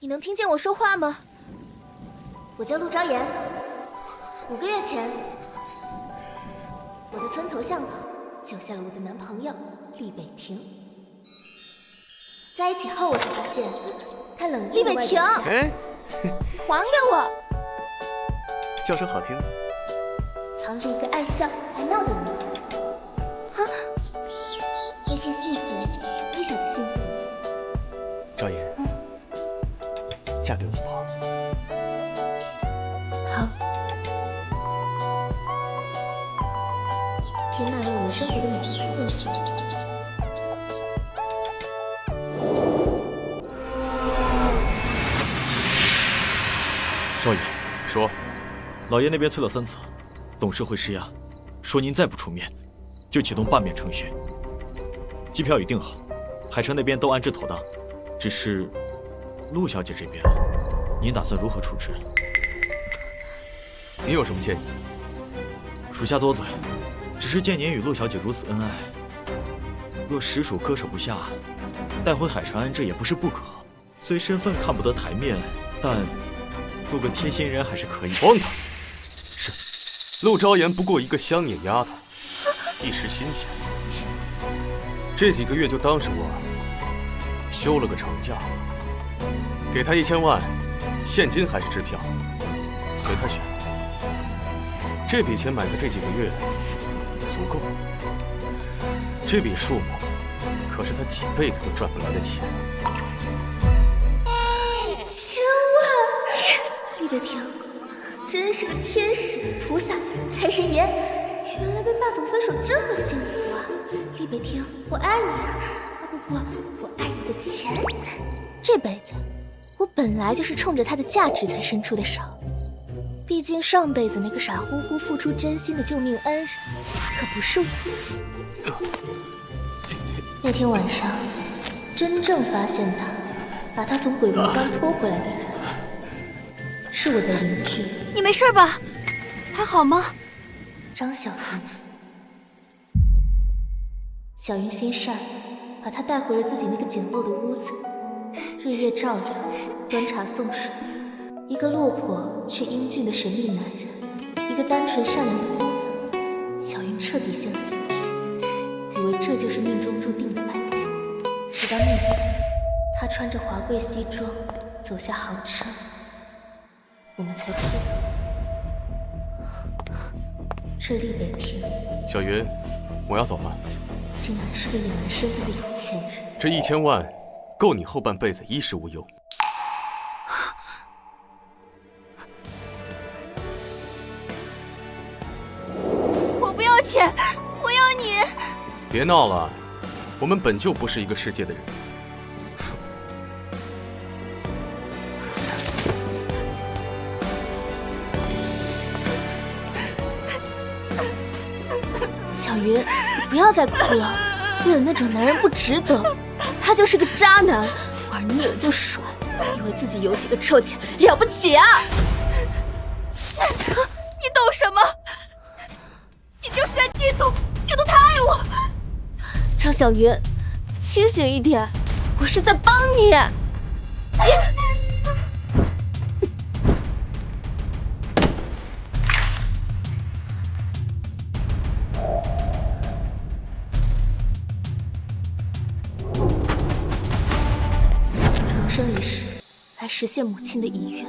你能听见我说话吗？我叫陆昭言。5个月前，我在村头巷口救下了我的男朋友厉北庭。在一起后，我才发现他冷厉北庭，哎，还给我！叫声好听。藏着一个爱笑爱闹的人。哈，那些细碎微小的幸福。昭言，嫁给我好不好？好。填满了我们生活的每一寸缝隙。少爷，说，老爷那边催了3次，董事会施压，说您再不出面，就启动罢免程序。机票已订好，海城那边都安置妥当，只是陆小姐这边，您打算如何处置？你有什么建议？属下多嘴，只是见您与陆小姐如此恩爱，若实属割舍不下，带回海城安置也不是不可。虽身份看不得台面，但做个贴心人还是可以。荒唐！是，陆昭言不过一个乡野丫头，一时新鲜，这几个月就当是我休了个长假，给他1000万，现金还是支票，随他选。这笔钱买下这几个月足够，这笔数目可是他几辈子都赚不来的钱。1000万 ，yes！ 厉北庭，真是个天使、菩萨、财神爷！原来被霸总分手这么幸福啊！厉北庭，我爱你啊！不，我爱你的钱。这辈子，我本来就是冲着他的价值才伸出的手。毕竟上辈子那个傻乎乎付出真心的救命恩人，可不是我。那天晚上，真正发现他，把他从鬼门关拖回来的人，是我的邻居。你没事吧？还好吗？张小云。小云心善，把他带回了自己那个简陋的屋子，日夜照料，端茶送水。一个落魄却英俊的神秘男人，一个单纯善良的姑娘，小云彻底陷了进去，以为这就是命中注定的爱情。直到那天，他穿着华贵西装走下豪车，我们才知道，这厉北庭，小云，我要走了。竟然是个有人身份的有钱人。这1000万够你后半辈子衣食无忧。钱，我要你！别闹了，我们本就不是一个世界的人。小云，你不要再哭了。为了那种男人不值得，他就是个渣男，玩腻了就甩，以为自己有几个臭钱了不起啊！你懂什么？你就是在嫉妒他爱我。张小云，清醒一点，我是在帮你。重生一世，来实现母亲的遗愿。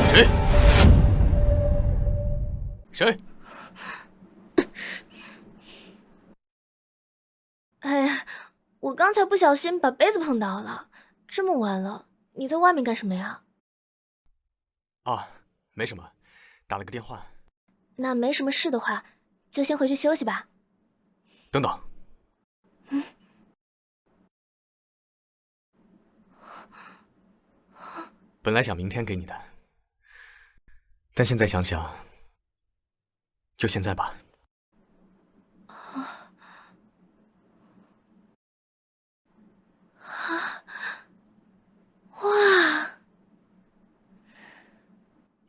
谁？谁？哎呀，我刚才不小心把杯子碰倒了。这么晚了，你在外面干什么呀？啊，没什么，打了个电话。那没什么事的话，就先回去休息吧。等等。本来想明天给你的，但现在想想，就现在吧。哇，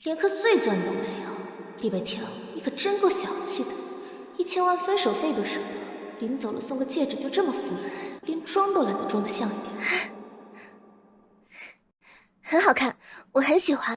连颗碎钻都没有。厉北庭，你可真够小气的，1000万分手费都舍得，临走了送个戒指就这么敷衍，连装都懒得装得像一点。很好看，我很喜欢。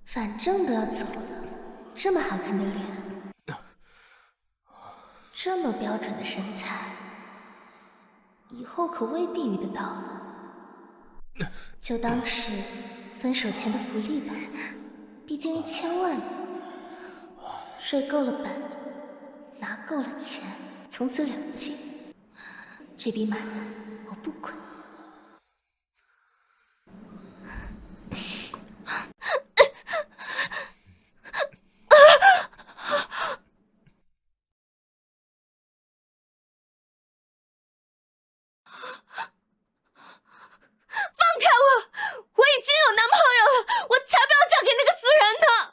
反正都要走了，这么好看的脸，这么标准的身材，以后可未必遇得到了。就当是分手前的福利吧，毕竟1000万呢。睡够了本，拿够了钱，从此两清。这笔买卖我不管。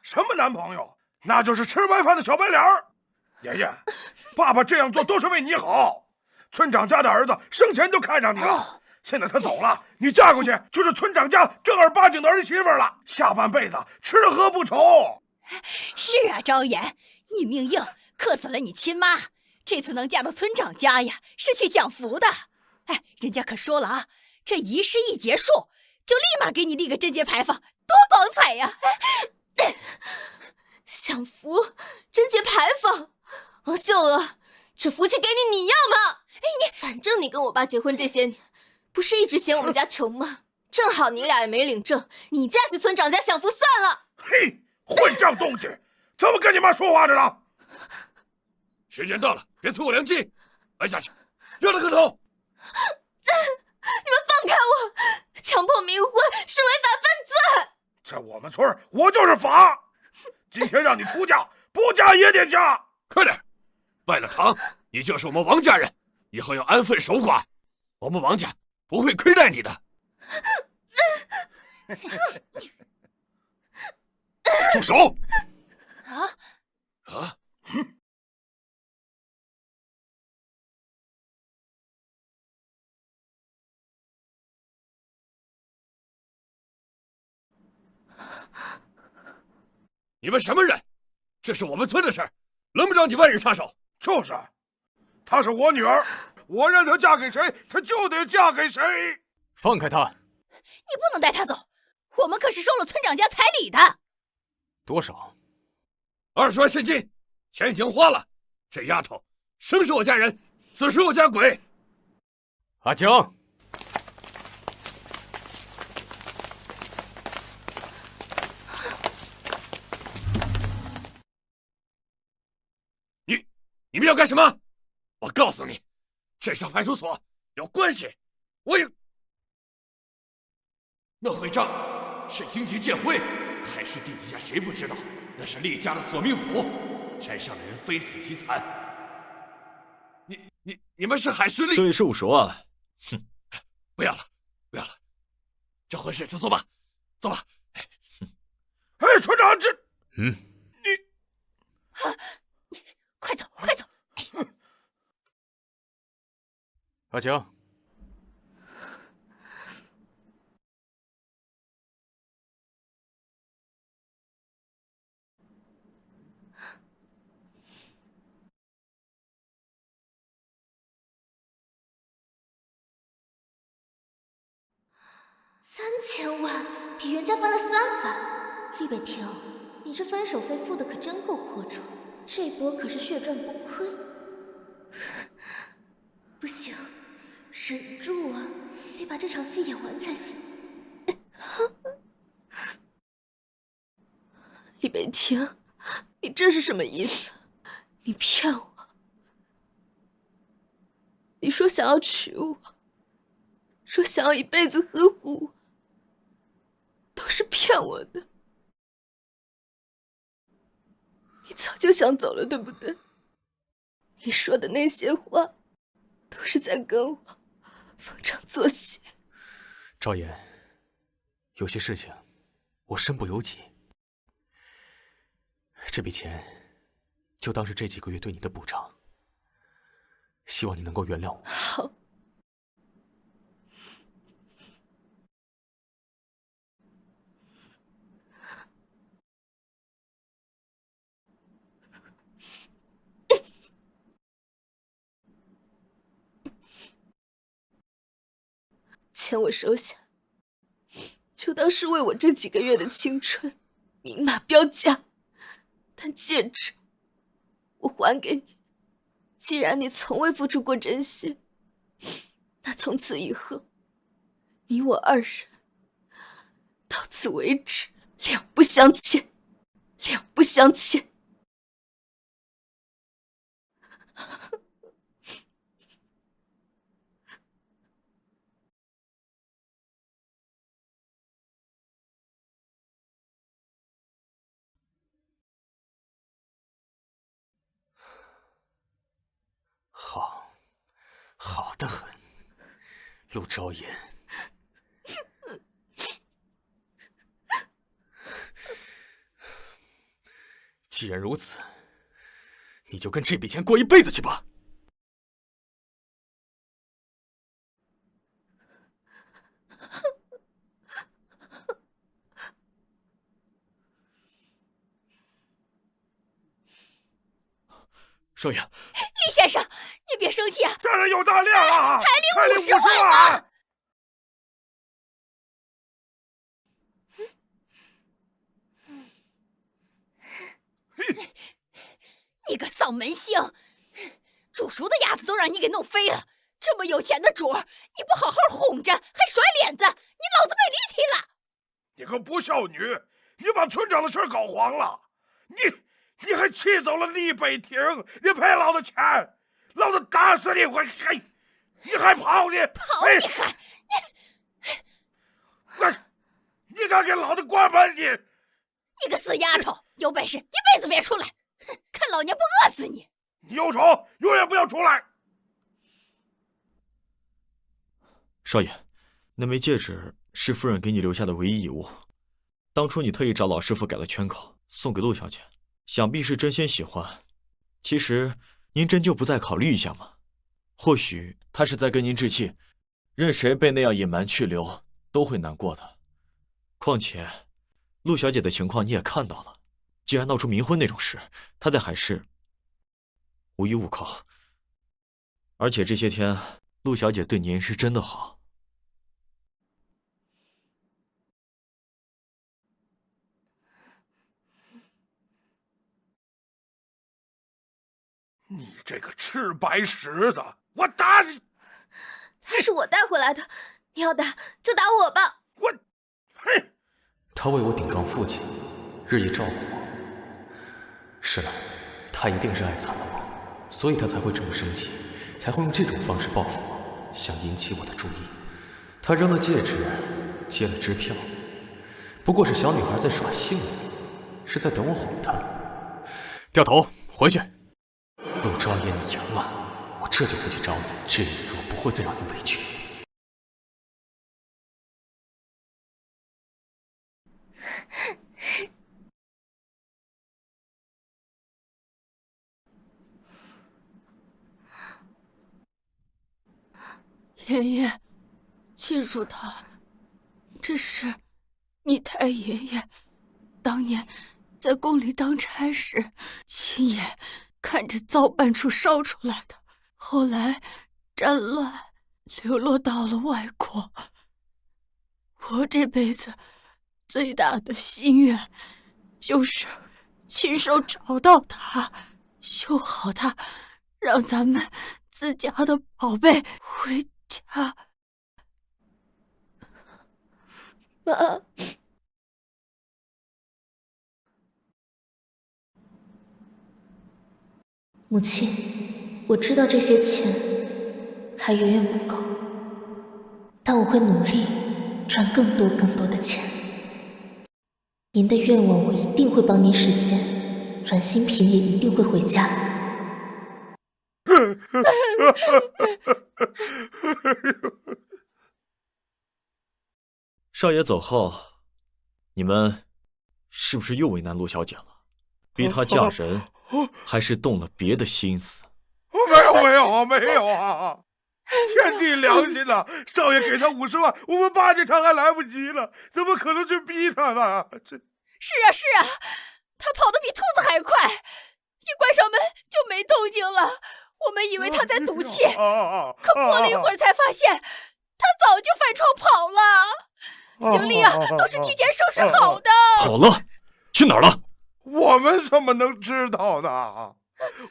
什么男朋友？那就是吃完饭的小白脸儿。爷爷，爸爸这样做都是为你好。村长家的儿子生前就看上你了，现在他走了，你嫁过去就是村长家正儿八经的儿媳妇了，下半辈子吃喝不愁。是啊，昭妍，你命硬，克死了你亲妈。这次能嫁到村长家呀，是去享福的。哎，人家可说了啊，这仪式一结束，就立马给你立个贞节牌坊，多光彩呀！享福，贞节牌坊，王秀娥，这福气给你，你要吗？哎，反正你跟我爸结婚这些年，不是一直嫌我们家穷吗？正好你俩也没领证，你嫁去村长家享福算了。嘿，混账东西，怎么跟你妈说话着呢？时间到了，别错过良机，来下去，让他磕头。你们放开我！强迫冥婚是违法犯罪。在我们村我就是法。今天让你出嫁，不嫁也得嫁。快点，拜了堂，你就是我们王家人，以后要安分守寡，我们王家不会亏待你的。住手！啊！你们什么人？这是我们村的事儿，轮不着你外人插手。就是，她是我女儿，我让她嫁给谁，她就得嫁给谁。放开她！你不能带她走，我们可是收了村长家彩礼的。多少？20万现金，钱已经花了。这丫头生是我家人，死是我家鬼。阿江。你们要干什么？我告诉你，镇上派出所有关系。我有那会账是金钱见汇，还是地底下谁不知道？那是厉家的索命符，山上的人非死即残。你们是海市厉？这里事务所啊。哼，不要了，不要了，这婚事就做吧，走吧。哎，村长，这你。快走，快走！阿江，3000万，比原价翻了3番。厉北亭，你这分手费付的可真够阔绰。这波可是血赚不亏，不行，忍住啊，得把这场戏演完才行。李北亭，你这是什么意思？你骗我！你说想要娶我，说想要一辈子呵护我，都是骗我的。你早就想走了，对不对？你说的那些话，都是在跟我逢场作戏。赵岩，有些事情我身不由己。这笔钱就当是这几个月对你的补偿。希望你能够原谅我。好。钱我收下，就当是为我这几个月的青春明码标价。但戒指，我还给你。既然你从未付出过真心，那从此以后，你我二人到此为止，两不相欠，两不相欠。好得很，陆昭言。既然如此，你就跟这笔钱过一辈子去吧。少爷，厉先生，你别生气啊！大人有大量啊！彩礼50万万！你个丧门星，煮熟的鸭子都让你给弄飞了。这么有钱的主儿，你不好好哄着，还甩脸子，你老子被离题了！你个不孝女，你把村长的事搞黄了！你还气走了厉北亭，你赔老子钱，老子打死你！你还跑你？跑你还你敢给老子关门你个死丫头，有本事一辈子别出来！看老娘不饿死你！你有种，永远不要出来！少爷，那枚戒指是夫人给你留下的唯一遗物，当初你特意找老师傅改了圈口，送给陆小姐，想必是真心喜欢。其实您真就不再考虑一下吗？或许她是在跟您置气，任谁被那样隐瞒去留都会难过的。况且陆小姐的情况你也看到了，既然闹出冥婚那种事，她在海市无依无靠，而且这些天陆小姐对您是真的好。你这个吃白食的，我打你！他是我带回来的，你要打就打我吧！嘿！他为我顶撞父亲，日夜照顾我。是的，他一定是爱惨了我，所以他才会这么生气，才会用这种方式报复我，想引起我的注意。他扔了戒指，接了支票，不过是小女孩在耍性子，是在等我哄她。掉头回去。陆昭言，你赢了，我这就回去找你。这一次我不会再让你委屈。爷爷，记住他，这是你太爷爷当年在宫里当差时亲眼看着造办处烧出来的，后来战乱流落到了外国。我这辈子最大的心愿就是亲手找到他，修好他，让咱们自家的宝贝回家。妈，母亲，我知道这些钱还远远不够，但我会努力赚更多的钱。您的愿望我一定会帮您实现，阮新平也一定会回家。少爷走后，你们是不是又为难陆小姐了？逼她嫁人，还是动了别的心思？没有啊！天地良心呐，少爷给他50万，我们巴结他还来不及了，怎么可能去逼他呢？是啊，他跑得比兔子还快，一关上门就没动静了。我们以为他在赌气，可过了一会儿才发现，他早就翻窗跑了。行李啊，都是提前收拾好的。跑了？去哪儿了？我们怎么能知道呢？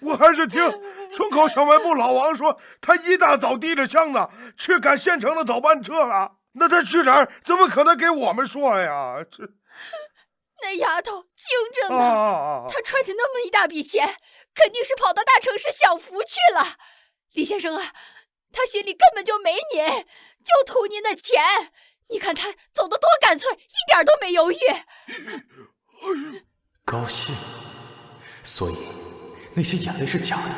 我还是听村口小卖部老王说，他一大早提着箱子去赶县城的早班车了。那他去哪儿？怎么可能给我们说呀？那丫头精着呢，她揣着那么一大笔钱，肯定是跑到大城市享福去了。李先生啊，他心里根本就没您，就图您的钱。你看他走得多干脆，一点都没犹豫。高兴，所以那些眼泪是假的，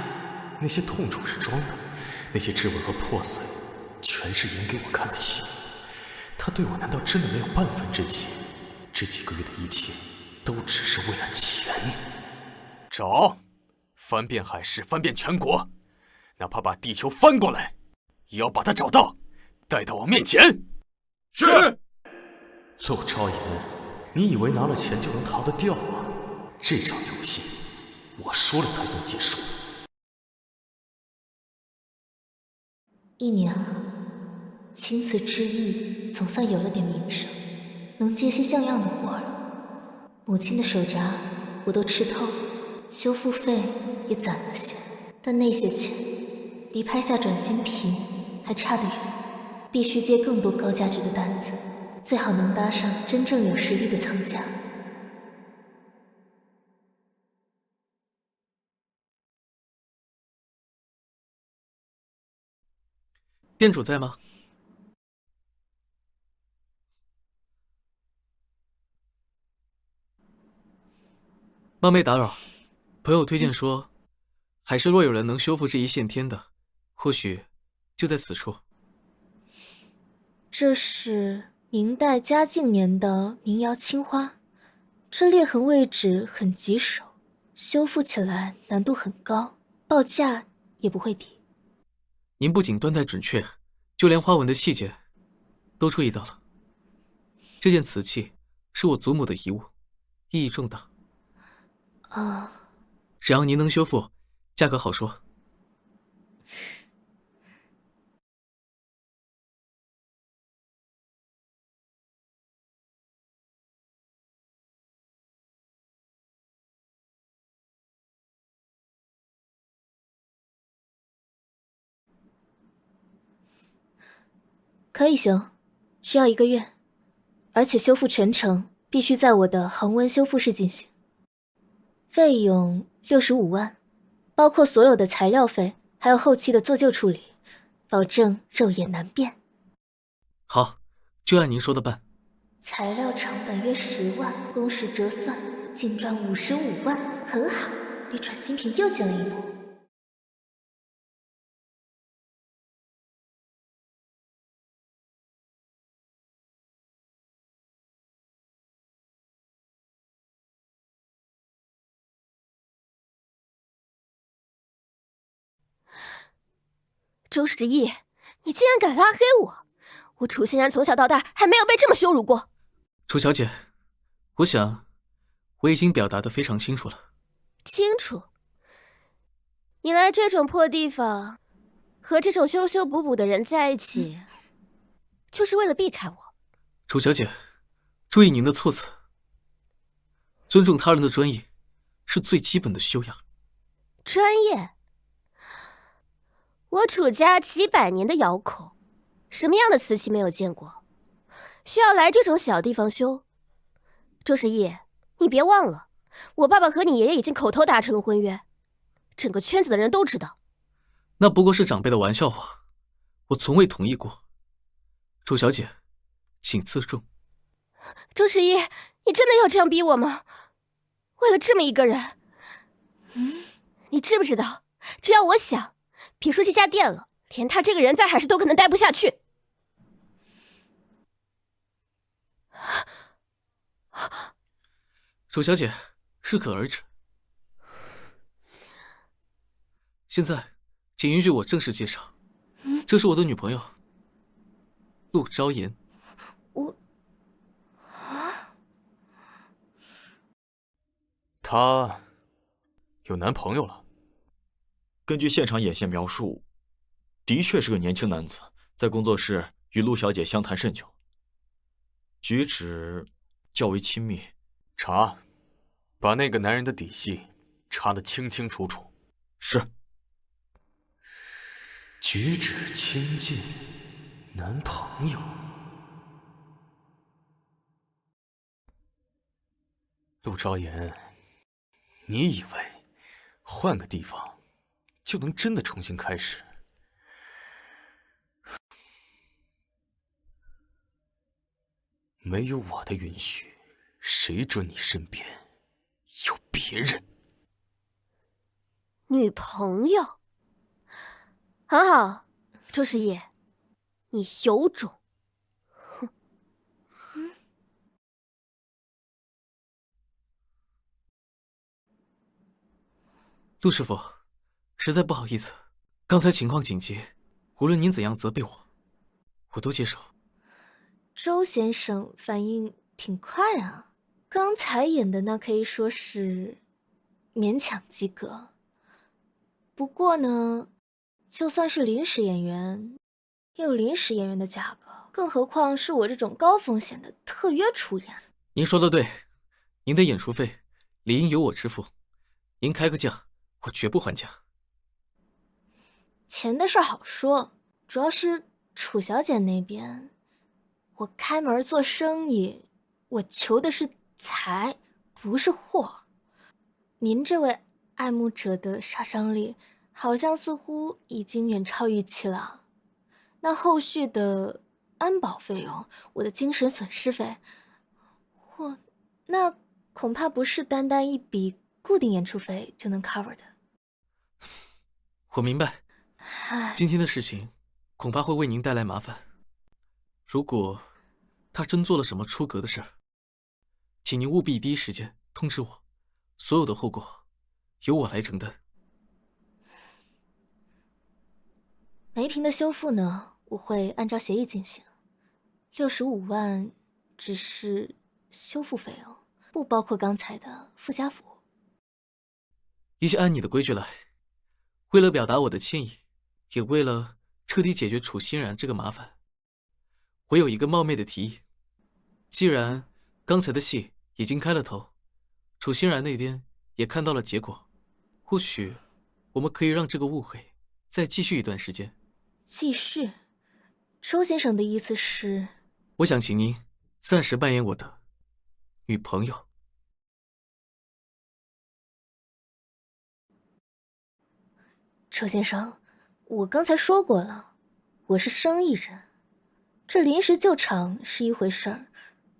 那些痛楚是装的，那些质问和破碎，全是演给我看的戏。他对我难道真的没有半分真心？这几个月的一切，都只是为了钱。找，翻遍海市，翻遍全国，哪怕把地球翻过来，也要把他找到，带到我面前。是。陆超言，你以为拿了钱就能逃得掉吗？这场游戏，我说了才算结束。1年了，青瓷之役总算有了点名声，能接些像样的活了。母亲的手札我都吃透了，修复费也攒了些，但那些钱离拍下转新品还差得远，必须接更多高价值的单子，最好能搭上真正有实力的藏家。店主在吗？冒昧打扰，朋友推荐说，海市若有人能修复这一线天的，或许就在此处。这是明代嘉靖年的民窑青花，这裂痕位置很棘手，修复起来难度很高，报价也不会低。您不仅端带准确，就连花纹的细节都注意到了。这件瓷器是我祖母的遗物，意义重大。只要您能修复，价格好说。可以行，需要1个月，而且修复全程必须在我的恒温修复室进行。费用65万，包括所有的材料费，还有后期的做旧处理，保证肉眼难辨。好，就按您说的办。材料成本约10万，工时折算，净赚55万，很好，离转新品又近了一步。周时义，你竟然敢拉黑我！我楚欣然从小到大还没有被这么羞辱过。楚小姐，我想我已经表达得非常清楚了。清楚？你来这种破地方，和这种修修补补的人在一起，就是为了避开我。楚小姐，注意您的措辞。尊重他人的专业，是最基本的修养。专业？我楚家几百年的窑口，什么样的瓷器没有见过？需要来这种小地方修？周时义，你别忘了，我爸爸和你爷爷已经口头达成了婚约，整个圈子的人都知道。那不过是长辈的玩笑话，我从未同意过。楚小姐，请自重。周时义，你真的要这样逼我吗？为了这么一个人，你知不知道，只要我想，别说这家店了，连他这个人在海市都可能待不下去。楚小姐，适可而止。现在，请允许我正式介绍，这是我的女朋友，陆昭言。她有男朋友了。根据现场眼线描述，的确是个年轻男子，在工作室与陆小姐相谈甚久，举止较为亲密。查，把那个男人的底细查得清清楚楚。是。举止亲近，男朋友。陆昭言，你以为换个地方就能真的重新开始？没有我的允许，谁准你身边有别人？女朋友？很好，周师爷，你有种！哼！陆师傅，实在不好意思，刚才情况紧急，无论您怎样责备我，我都接受。周先生反应挺快啊，刚才演的那可以说是勉强及格。不过呢，就算是临时演员，也有临时演员的价格，更何况是我这种高风险的特约出演。您说的对，您的演出费理应由我支付，您开个价，我绝不还价。钱的事好说，主要是楚小姐那边，我开门做生意，我求的是财，不是货。您这位爱慕者的杀伤力，好像似乎已经远超预期了。那后续的安保费用，我的精神损失费，那恐怕不是单单一笔固定演出费就能 cover 的。我明白，今天的事情恐怕会为您带来麻烦。如果他真做了什么出格的事儿，请您务必第一时间通知我，所有的后果由我来承担。梅瓶的修复呢，我会按照协议进行。65万只是修复费用，不包括刚才的附加服务。一切按你的规矩来。为了表达我的歉意，也为了彻底解决楚欣然这个麻烦，我有一个冒昧的提议。既然刚才的戏已经开了头，楚欣然那边也看到了结果，或许我们可以让这个误会再继续一段时间。继续？周先生的意思是？我想请您暂时扮演我的女朋友。周先生，我刚才说过了，我是生意人，这临时救场是一回事儿，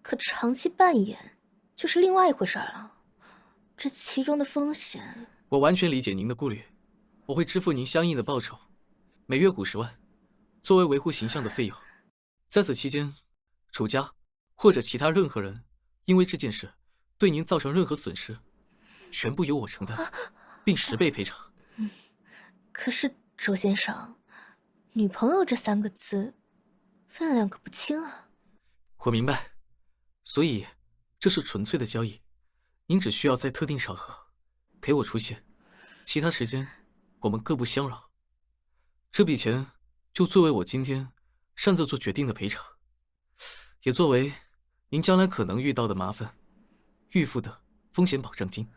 可长期扮演就是另外一回事儿了。这其中的风险，我完全理解您的顾虑，我会支付您相应的报酬，每月50万，作为维护形象的费用。在此期间，楚家或者其他任何人因为这件事对您造成任何损失，全部由我承担，并10倍赔偿。可是周先生，女朋友这3个字分量可不轻啊。我明白，所以这是纯粹的交易，您只需要在特定场合陪我出现，其他时间我们各不相扰。这笔钱就作为我今天擅自做决定的赔偿，也作为您将来可能遇到的麻烦预付的风险保障金。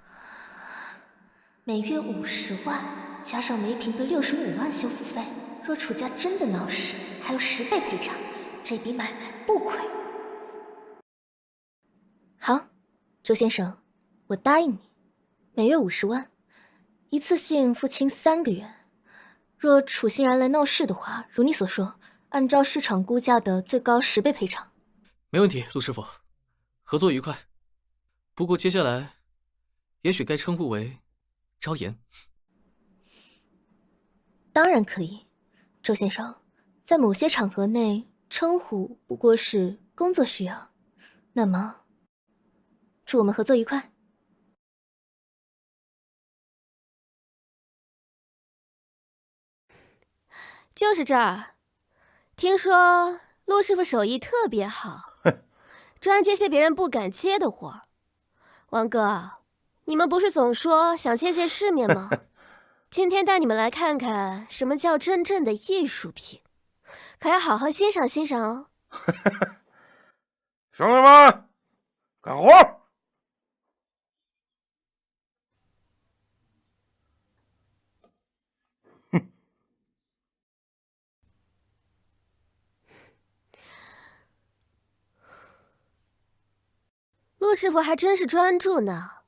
每月50万，加上梅瓶的65万修复费，若楚家真的闹事，还有10倍赔偿，这笔买卖不亏。好，周先生，我答应你，每月50万，一次性付清3个月。若楚欣然来闹事的话，如你所说，按照市场估价的最高10倍赔偿。没问题，陆师傅，合作愉快。不过接下来，也许该称呼为昭言。当然可以，周先生，在某些场合内，称呼不过是工作需要。那么，祝我们合作愉快。就是这儿。听说陆师傅手艺特别好，专接些别人不敢接的活。王哥，你们不是总说想见见世面吗？今天带你们来看看什么叫真正的艺术品，可要好好欣赏欣赏哦。兄弟们，干活！陆师傅还真是专注呢，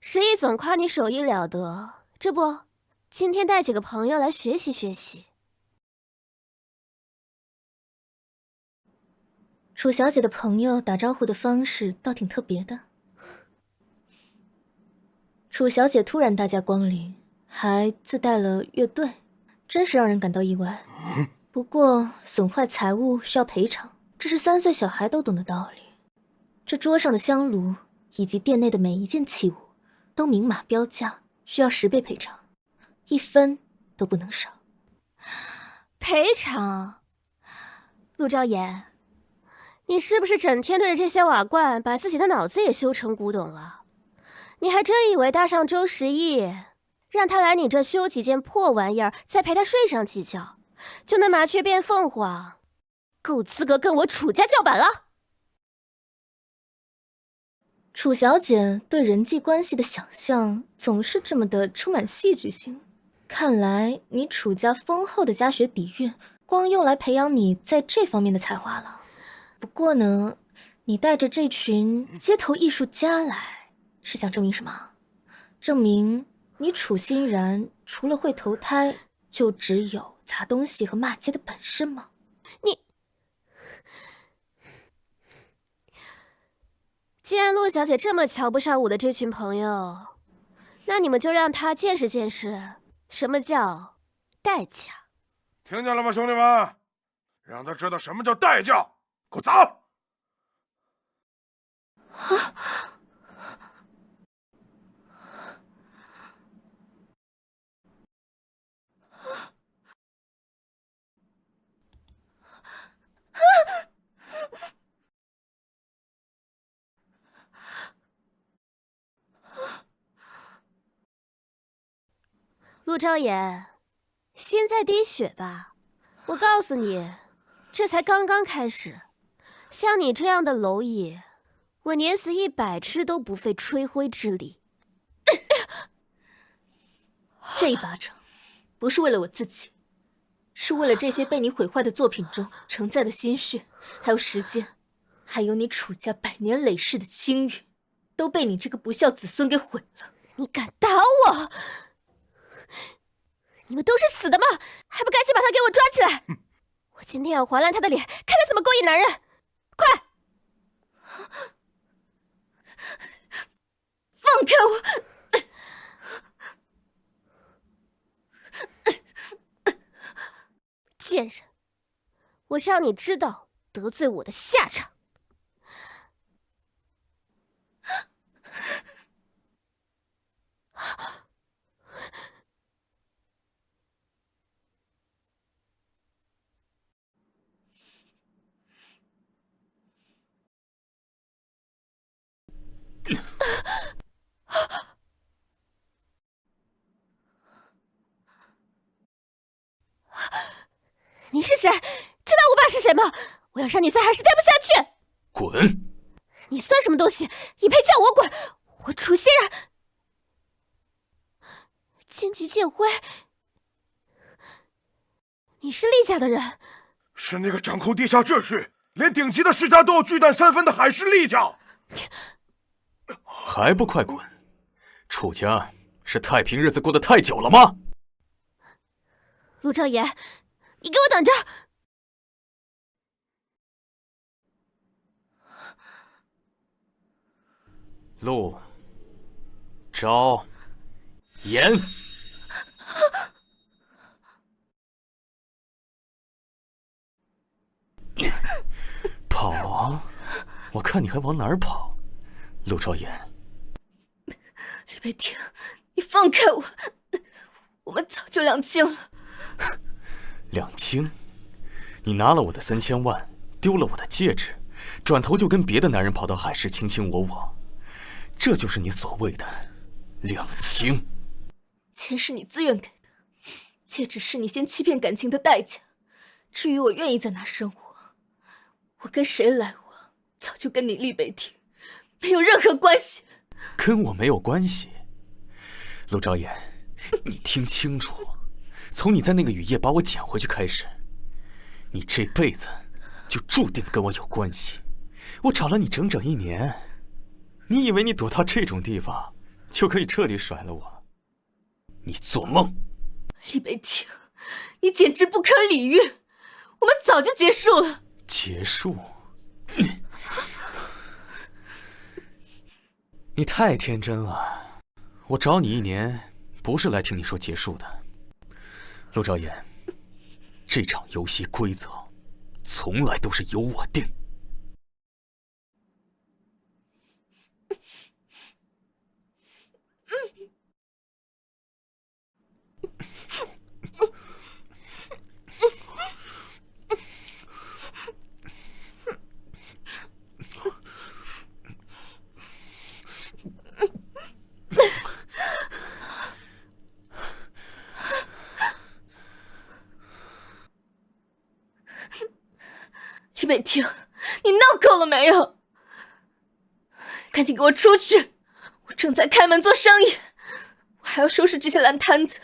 石毅总夸你手艺了得，这不，今天带几个朋友来学习学习。楚小姐的朋友打招呼的方式倒挺特别的。楚小姐突然大驾光临，还自带了乐队，真是让人感到意外。不过损坏财物需要赔偿，这是3岁小孩都懂的道理。这桌上的香炉以及店内的每一件器物都明码标价，需要10倍赔偿，1分都不能少。赔偿？陆昭言，你是不是整天对着这些瓦罐，把自己的脑子也修成古董了？你还真以为搭上周时义，让他来你这修几件破玩意儿，再陪他睡上几觉，就能麻雀变凤凰，够资格跟我楚家叫板了？楚小姐对人际关系的想象总是这么的充满戏剧性，看来你楚家丰厚的家学底蕴，光用来培养你在这方面的才华了。不过呢，你带着这群街头艺术家来，是想证明什么？证明你楚欣然除了会投胎，就只有砸东西和骂街的本事吗？你既然陆小姐这么瞧不上我的这群朋友，那你们就让她见识见识什么叫代价。听见了吗，兄弟们？让他知道什么叫代价！给我砸！陆昭言，心在滴血吧？我告诉你，这才刚刚开始。像你这样的蝼蚁，我碾死100只都不费吹灰之力。这一巴掌，不是为了我自己，是为了这些被你毁坏的作品中承载的心血，还有时间，还有你楚家百年累世的清誉，都被你这个不孝子孙给毁了。你敢打我？你们都是死的吗？还不赶紧把他给我抓起来！我今天要划烂他的脸，看他怎么勾引男人！快！放开我！贱人，我让你知道得罪我的下场。你是谁？知道我爸是谁吗？我要让你再还是待不下去！滚！你算什么东西？也配叫我滚？我楚欣然，剑姬剑辉，你是厉家的人？是那个掌控地下秩序，连顶级的世家都要巨蛋3分的海市厉家。还不快滚！楚家是太平日子过得太久了吗？陆昭言，你给我等着！陆昭言，跑！我看你还往哪儿跑，陆昭言！李北庭，你放开我！我们早就两清了。两清？你拿了我的3000万，丢了我的戒指，转头就跟别的男人跑到海市卿卿我我，这就是你所谓的两清？钱是你自愿给的，戒指是你先欺骗感情的代价。至于我愿意在哪生活，我跟谁来往，早就跟你厉北庭没有任何关系。跟我没有关系。陆昭言，你听清楚，从你在那个雨夜把我捡回去开始，你这辈子就注定跟我有关系。我找了你整整1年，你以为你躲到这种地方就可以彻底甩了我？你做梦！厉北庭，你简直不可理喻，我们早就结束了。结束？你太天真了，我找你1年不是来听你说结束的。陆昭言，这场游戏规则从来都是由我定。厉北庭，你闹够了没有？赶紧给我出去！我正在开门做生意，我还要收拾这些烂摊子，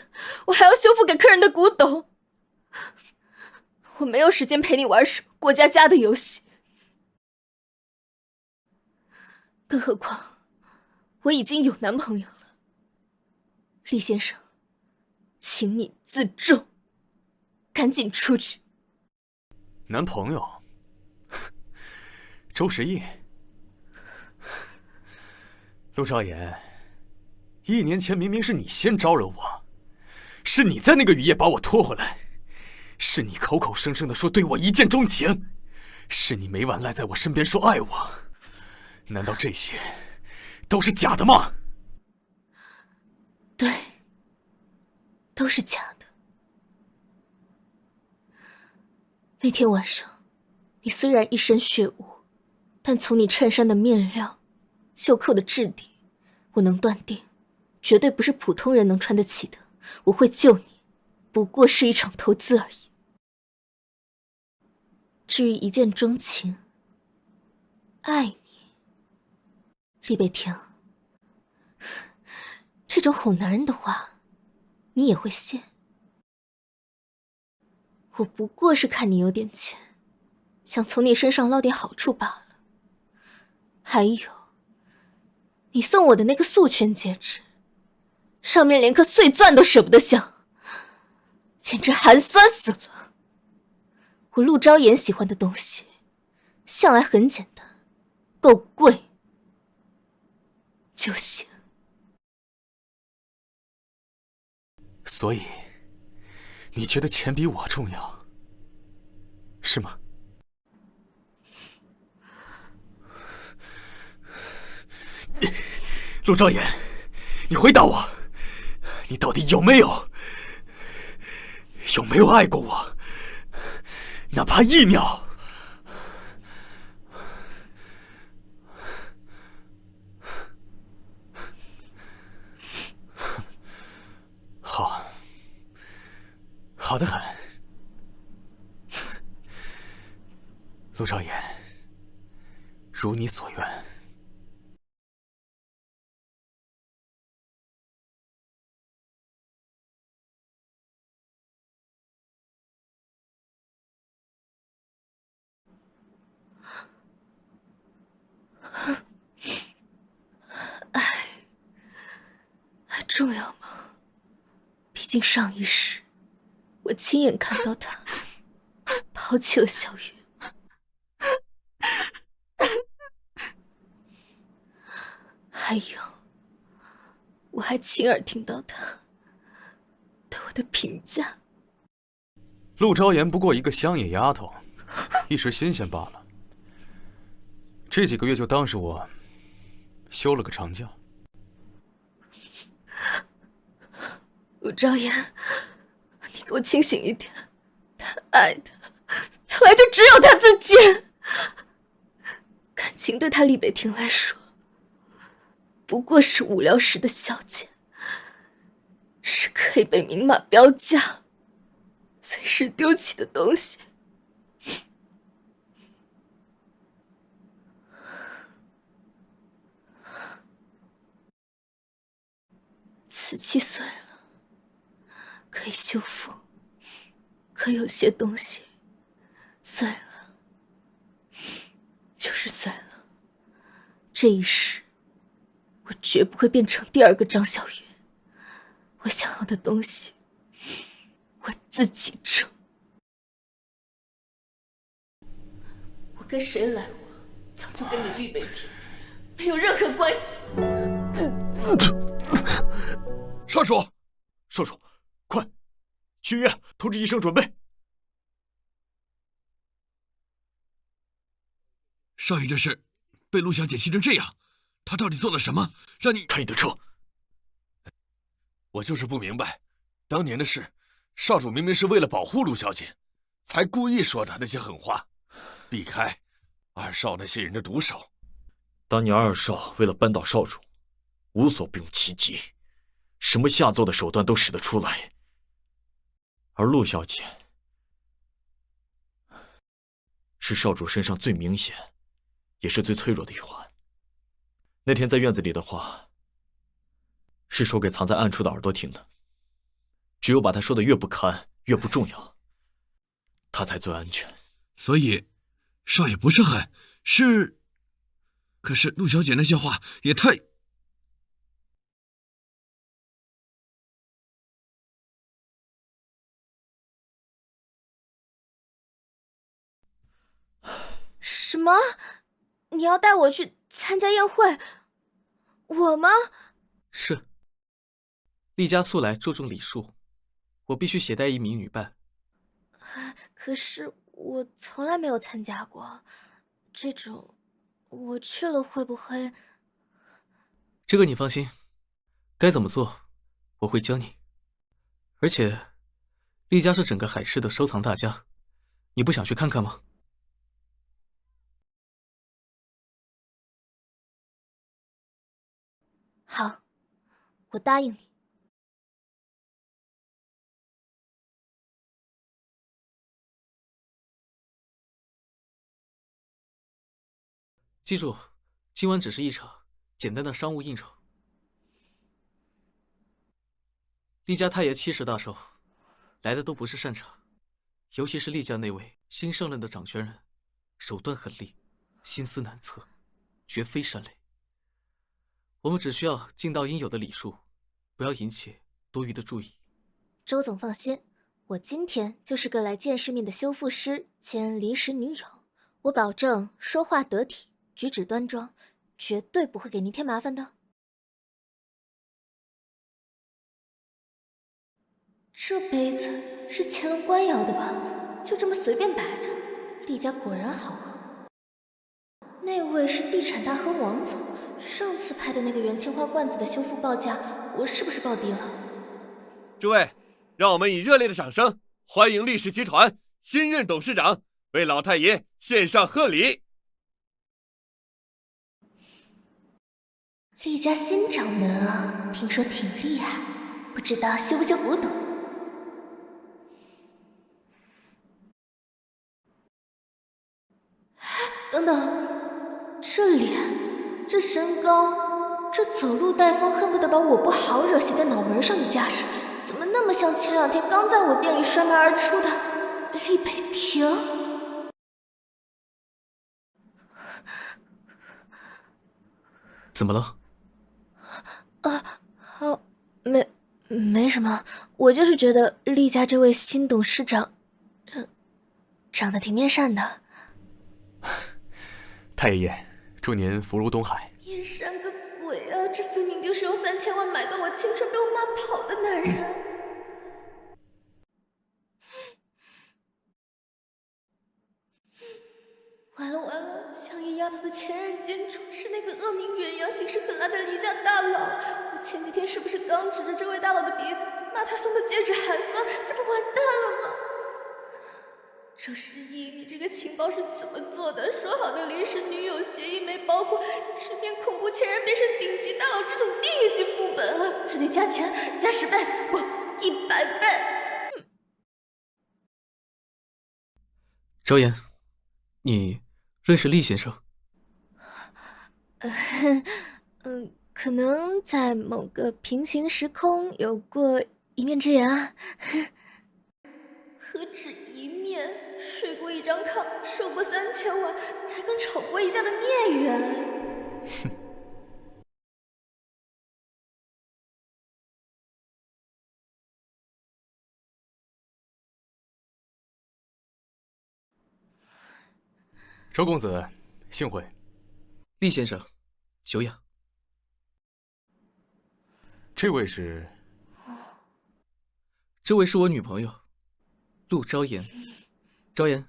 我还要修复给客人的古董。我没有时间陪你玩什么过家家的游戏，更何况我已经有男朋友了。厉先生，请你自重，赶紧出去。男朋友？周时义？陆昭言，1年前明明是你先招惹我，是你在那个雨夜把我拖回来，是你口口声声的说对我一见钟情，是你每晚赖在我身边说爱我，难道这些都是假的吗？对，都是假的。那天晚上，你虽然一身血污，但从你衬衫的面料、袖扣的质地，我能断定，绝对不是普通人能穿得起的。我会救你，不过是一场投资而已。至于一见钟情、爱你，厉北庭，这种哄男人的话，你也会信？我不过是看你有点钱，想从你身上捞点好处罢了。还有，你送我的那个素圈戒指，上面连颗碎钻都舍不得镶，简直寒酸死了。我陆昭言喜欢的东西，向来很简单，够贵就行。所以，你觉得钱比我重要，是吗？陆昭言，你回答我，你到底有没有爱过我？哪怕1秒。好得很，陆昭言，如你所愿。还重要吗？毕竟上一世，我亲眼看到他抛弃了小云。还有，我还亲耳听到他对我的评价。陆昭言不过一个乡野丫头，一时新鲜罢了。这几个月就当是我休了个长假。陆昭言，你给我清醒一点，爱的，从来就只有他自己。感情对他厉北亭来说，不过是无聊时的消遣，是可以被明码标价、随时丢弃的东西。瓷器碎了，可以修复，可有些东西碎了，就是碎了。这一世，我绝不会变成第二个张小云。我想要的东西，我自己争。我跟谁来往，早就跟你厉北亭没有任何关系。少主，少主，快去医院通知医生准备。少爷这是被陆小姐气成这样，她到底做了什么，让你……开你的车！我就是不明白，当年的事，少主明明是为了保护陆小姐，才故意说的那些狠话，避开二少那些人的毒手。当年二少为了扳倒少主，无所不用其极，什么下作的手段都使得出来。而陆小姐是少主身上最明显，也是最脆弱的一环。那天在院子里的话，是说给藏在暗处的耳朵听的。只有把他说的越不堪，越不重要，他才最安全。所以，少爷不是狠，是……可是陆小姐那些话也太……什么？你要带我去参加宴会？我吗？是。厉家素来注重礼数，我必须携带一名女伴。可是我从来没有参加过这种，我去了会不会……这个你放心，该怎么做我会教你。而且，厉家是整个海市的收藏大家，你不想去看看吗？好，我答应你。记住，今晚只是一场简单的商务应酬。厉家太爷70大寿，来的都不是善茬，尤其是厉家那位新上任的掌权人，手段狠厉，心思难测，绝非善类。我们只需要尽到应有的礼数，不要引起多余的注意。周总放心，我今天就是个来见世面的修复师兼临时女友，我保证说话得体，举止端庄，绝对不会给您添麻烦的。这杯子是乾隆官窑的吧？就这么随便摆着，厉家果然好喝。那位是地产大亨王总，上次拍的那个元青花罐子的修复报价，我是不是报低了？诸位，让我们以热烈的掌声欢迎厉氏集团新任董事长为老太爷献上贺礼。厉家新掌门啊，听说挺厉害，不知道修不修古董。等等，这脸，这身高，这走路带风，恨不得把我不好惹写在脑门上的架势，怎么那么像前2天刚在我店里摔门而出的厉北亭？怎么了？没什么，我就是觉得厉家这位新董事长，长得挺面善的。太爷爷，祝您福如东海。面善个鬼啊！这分明就是用3000万买到我青春被我骂跑的男人。完了完了，香叶丫头的前任奸主是那个恶名远扬、行事狠辣的厉家大佬。我前几天是不是刚指着这位大佬的鼻子骂他送的戒指寒酸？这不完蛋了吗？周诗意，你这个情报是怎么做的？说好的临时女友协议没包括直面恐怖情人变成顶级大佬这种地狱级副本啊！这得加钱，加10倍，不，100倍！昭言，你认识厉先生？可能在某个平行时空有过一面之缘啊。何止一面，睡过一张炕，受过3000万，还跟吵过一架的孽缘。哼。周公子，幸会。厉先生，久仰。这位是？这位是我女朋友，陆昭言。昭言，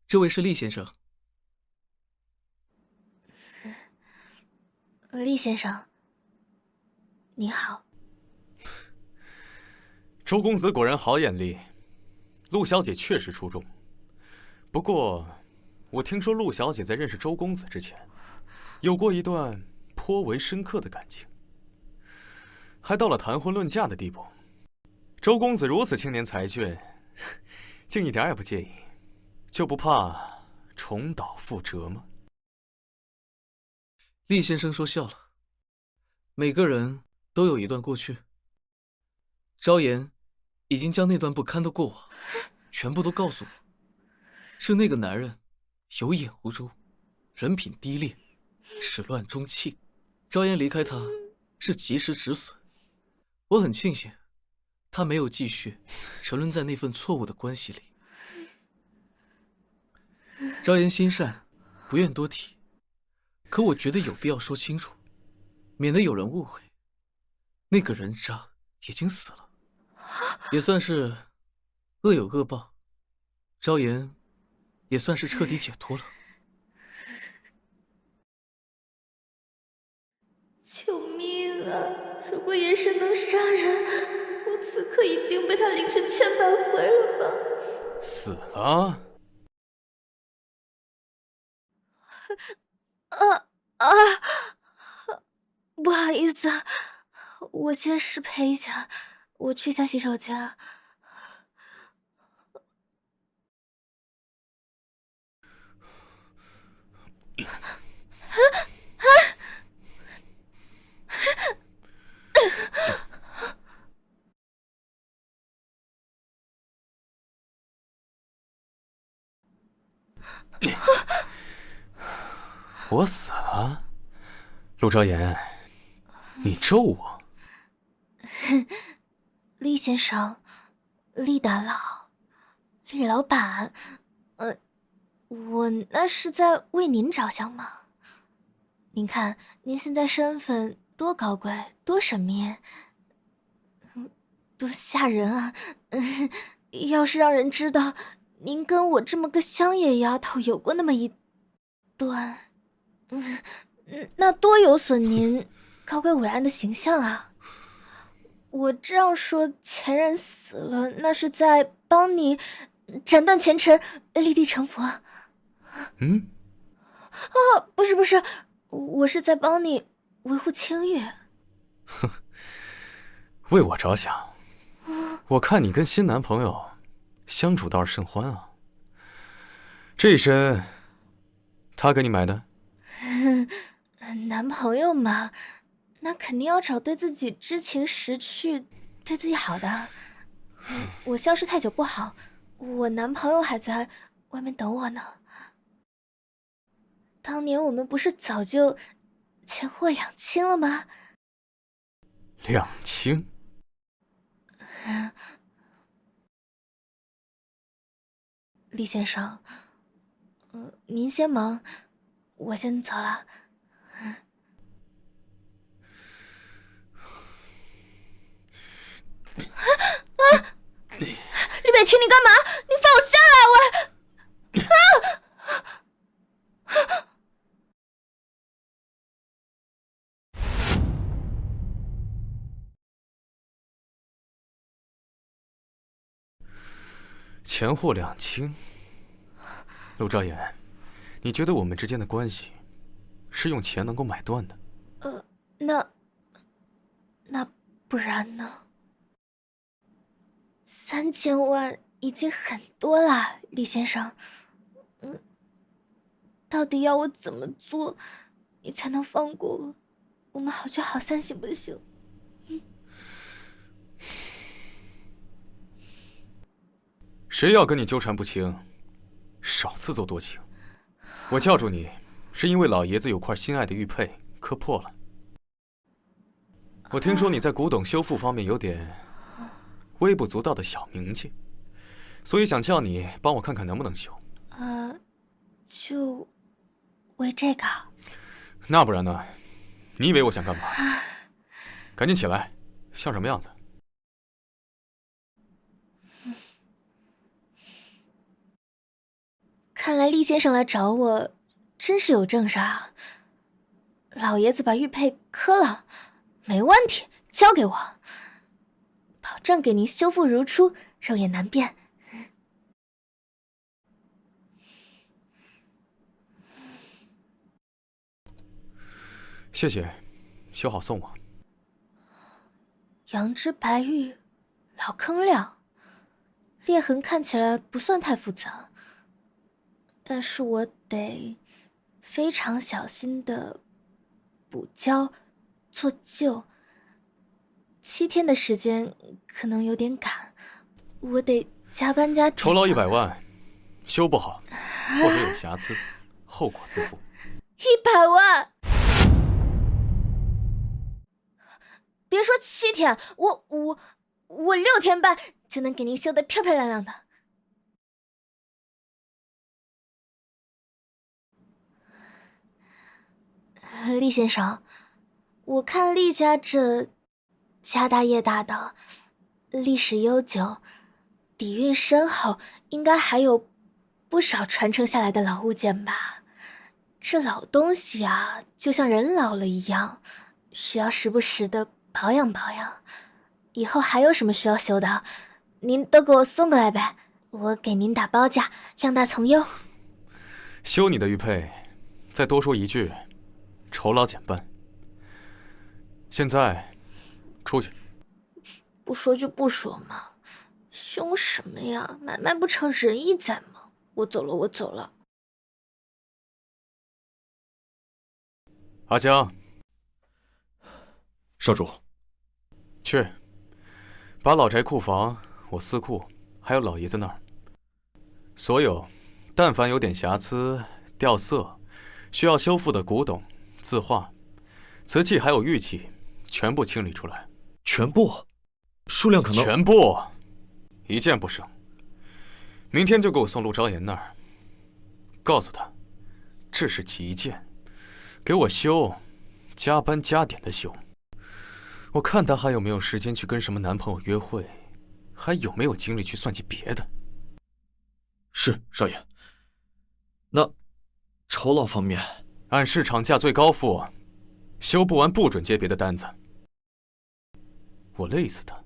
这位是厉先生。厉先生，你好。周公子果然好眼力，陆小姐确实出众。不过，我听说陆小姐在认识周公子之前，有过一段颇为深刻的感情，还到了谈婚论嫁的地步。周公子如此青年才俊，竟一点也不介意，就不怕重蹈覆辙吗？厉先生说笑了，每个人都有一段过去。昭言已经将那段不堪的过往全部都告诉我，是那个男人有眼无珠，人品低劣，始乱终弃。昭言离开他是及时止损，我很庆幸他没有继续沉沦在那份错误的关系里。昭言心善，不愿多提，可我觉得有必要说清楚，免得有人误会。那个人渣已经死了，也算是恶有恶报。昭言也算是彻底解脱了。救命啊！如果眼神能杀人，我此刻一定被他凌迟千百回了吧？死了？不好意思，我先失陪一下，我去下洗手间。我死了？陆昭言，你咒我？厉先生，厉大佬，厉老板，我那是在为您着想吗？您看您现在身份多高贵，多神秘，多吓人啊！要是让人知道您跟我这么个乡野丫头有过那么一段，那多有损您高贵伟岸的形象啊！我这样说，前任死了，那是在帮你斩断前尘，立地成佛。不是，我是在帮你维护清誉。哼，为我着想，我看你跟新男朋友相处倒是甚欢啊。这一身，他给你买的？男朋友嘛，那肯定要找对自己知情识趣、对自己好的。我消失太久不好，我男朋友还在外面等我呢。当年我们不是早就钱货两清了吗？两清？厉先生，您先忙，我先走了。李北庭，你干嘛？你放我下来！钱货两清。陆昭言，你觉得我们之间的关系是用钱能够买断的？那不然呢？3000万已经很多了，厉先生。到底要我怎么做，你才能放过我？我们好聚好散，行不行？谁要跟你纠缠不清，少自作多情。我叫住你，是因为老爷子有块心爱的玉佩磕破了。我听说你在古董修复方面有点微不足道的小名气，所以想叫你帮我看看能不能修。就为这个？那不然呢？你以为我想干嘛？赶紧起来，像什么样子？看来厉先生来找我，真是有正事啊。老爷子把玉佩磕了，没问题，交给我，保证给您修复如初，肉眼难辨。谢谢，修好送我。羊脂白玉，老坑亮，裂痕看起来不算太复杂，但是我得非常小心的补胶做旧。7天的时间可能有点赶，我得加班加点。酬劳100万，修不好或者有瑕疵，后果自负。100万！别说7天，我6天半就能给您修得漂漂亮亮的。厉先生，我看厉家这家大业大的，历史悠久，底蕴深厚，应该还有不少传承下来的老物件吧？这老东西啊，就像人老了一样，需要时不时的保养保养。以后还有什么需要修的，您都给我送过来呗，我给您打包价，量大从优。修你的玉佩，再多说一句，酬劳减半。现在出去。不说就不说嘛，凶什么呀？买卖不成仁义在吗？我走了，我走了。阿江，少主，去把老宅库房、我司库还有老爷子那儿，所有但凡有点瑕疵、掉色、需要修复的古董、字画、瓷器还有玉器，全部清理出来。全部？数量可能……全部，一件不剩。明天就给我送陆昭言那儿，告诉他，这是急件，给我修，加班加点的修。我看他还有没有时间去跟什么男朋友约会，还有没有精力去算计别的。是，少爷。那酬劳方面，按市场价最高付，修不完不准接别的单子。我累死他。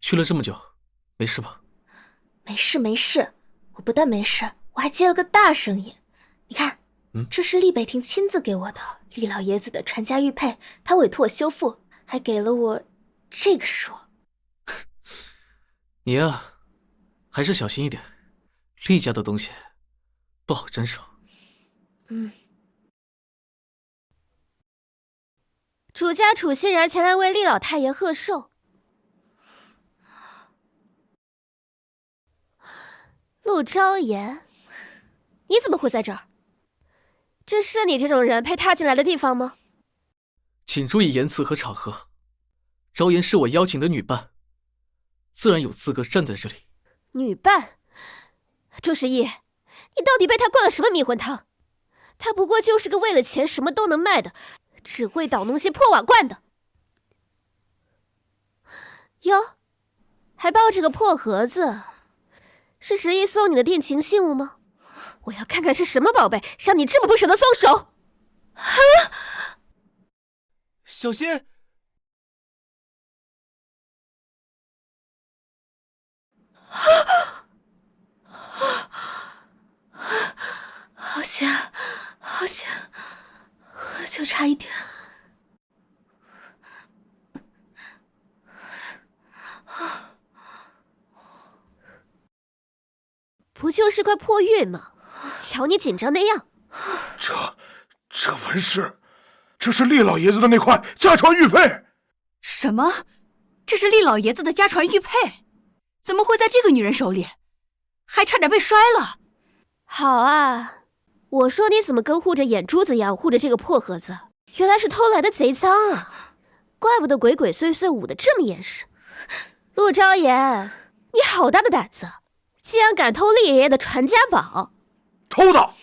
去了这么久，没事吧？没事没事，我不但没事，我还接了个大生意。你看，这是厉北庭亲自给我的厉老爷子的传家玉佩，他委托我修复，还给了我这个数。你呀，还是小心一点，厉家的东西不好沾手。主家楚欣然前来为厉老太爷贺寿。陆昭言，你怎么会在这儿？这是你这种人配踏进来的地方吗？请注意言辞和场合。昭言是我邀请的女伴，自然有资格站在这里。女伴？朱时义，你到底被他灌了什么迷魂汤？他不过就是个为了钱什么都能卖的，只会捣弄些破瓦罐的。哟，还抱着个破盒子，是时义送你的定情信物吗？我要看看是什么宝贝，让你这么不舍得松手！小心！好险，好险，就差一点。不就是块破玉吗？瞧你紧张那样。这纹饰，这是厉老爷子的那块家传玉佩。什么？这是厉老爷子的家传玉佩？怎么会在这个女人手里？还差点被摔了。好啊，我说你怎么跟护着眼珠子一样护着这个破盒子？原来是偷来的贼赃啊！怪不得鬼鬼祟祟捂得这么严实。陆昭言，你好大的胆子，竟然敢偷厉爷爷的传家宝！偷的，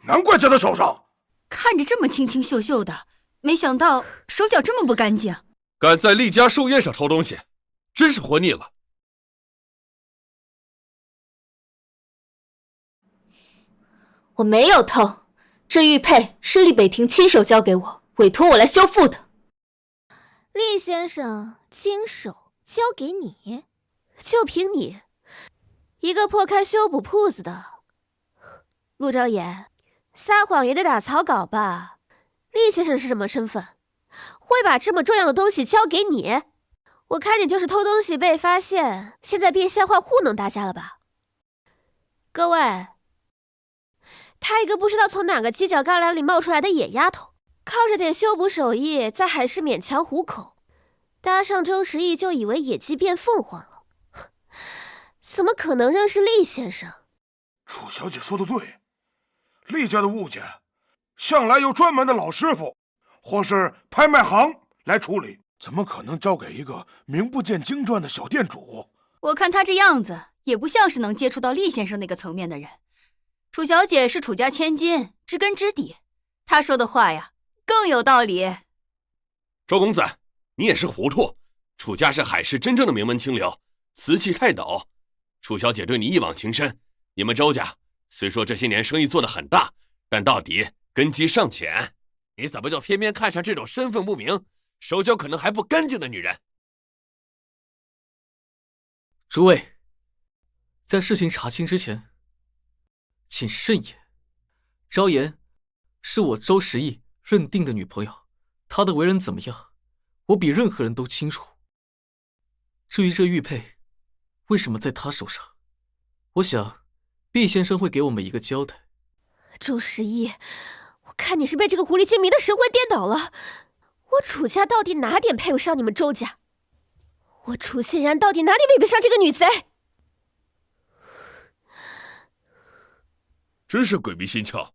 难怪在他手上。看着这么清清秀秀的，没想到手脚这么不干净。敢在厉家寿宴上偷东西，真是活腻了。我没有偷，这玉佩是厉北庭亲手交给我，委托我来修复的。厉先生亲手交给你，就凭你一个破开修补铺子的陆昭言，撒谎也得打草稿吧？厉先生是什么身份，会把这么重要的东西交给你？我看你就是偷东西被发现，现在变相话糊弄大家了吧？各位，她一个不知道从哪个犄角旮旯里冒出来的野丫头，靠着点修补手艺在海市勉强糊口，搭上周时义就以为野鸡变凤凰了，怎么可能认识厉先生？楚小姐说的对，厉家的物件向来由专门的老师傅或是拍卖行来处理，怎么可能交给一个名不见经传的小店主？我看他这样子也不像是能接触到厉先生那个层面的人。楚小姐是楚家千金，知根知底，她说的话呀更有道理。周公子，你也是糊涂，楚家是海市真正的名门清流，瓷器泰斗。楚小姐对你一往情深，你们周家虽说这些年生意做得很大，但到底根基尚浅。你怎么就偏偏看上这种身份不明、手脚可能还不干净的女人？诸位，在事情查清之前，请慎言。昭言是我周时义认定的女朋友，她的为人怎么样，我比任何人都清楚。至于这玉佩为什么在她手上，我想厉先生会给我们一个交代。周时义，我看你是被这个狐狸精迷得神魂颠倒了。我楚家到底哪点配不上你们周家？我楚欣然到底哪点配不上这个女贼？真是鬼迷心窍，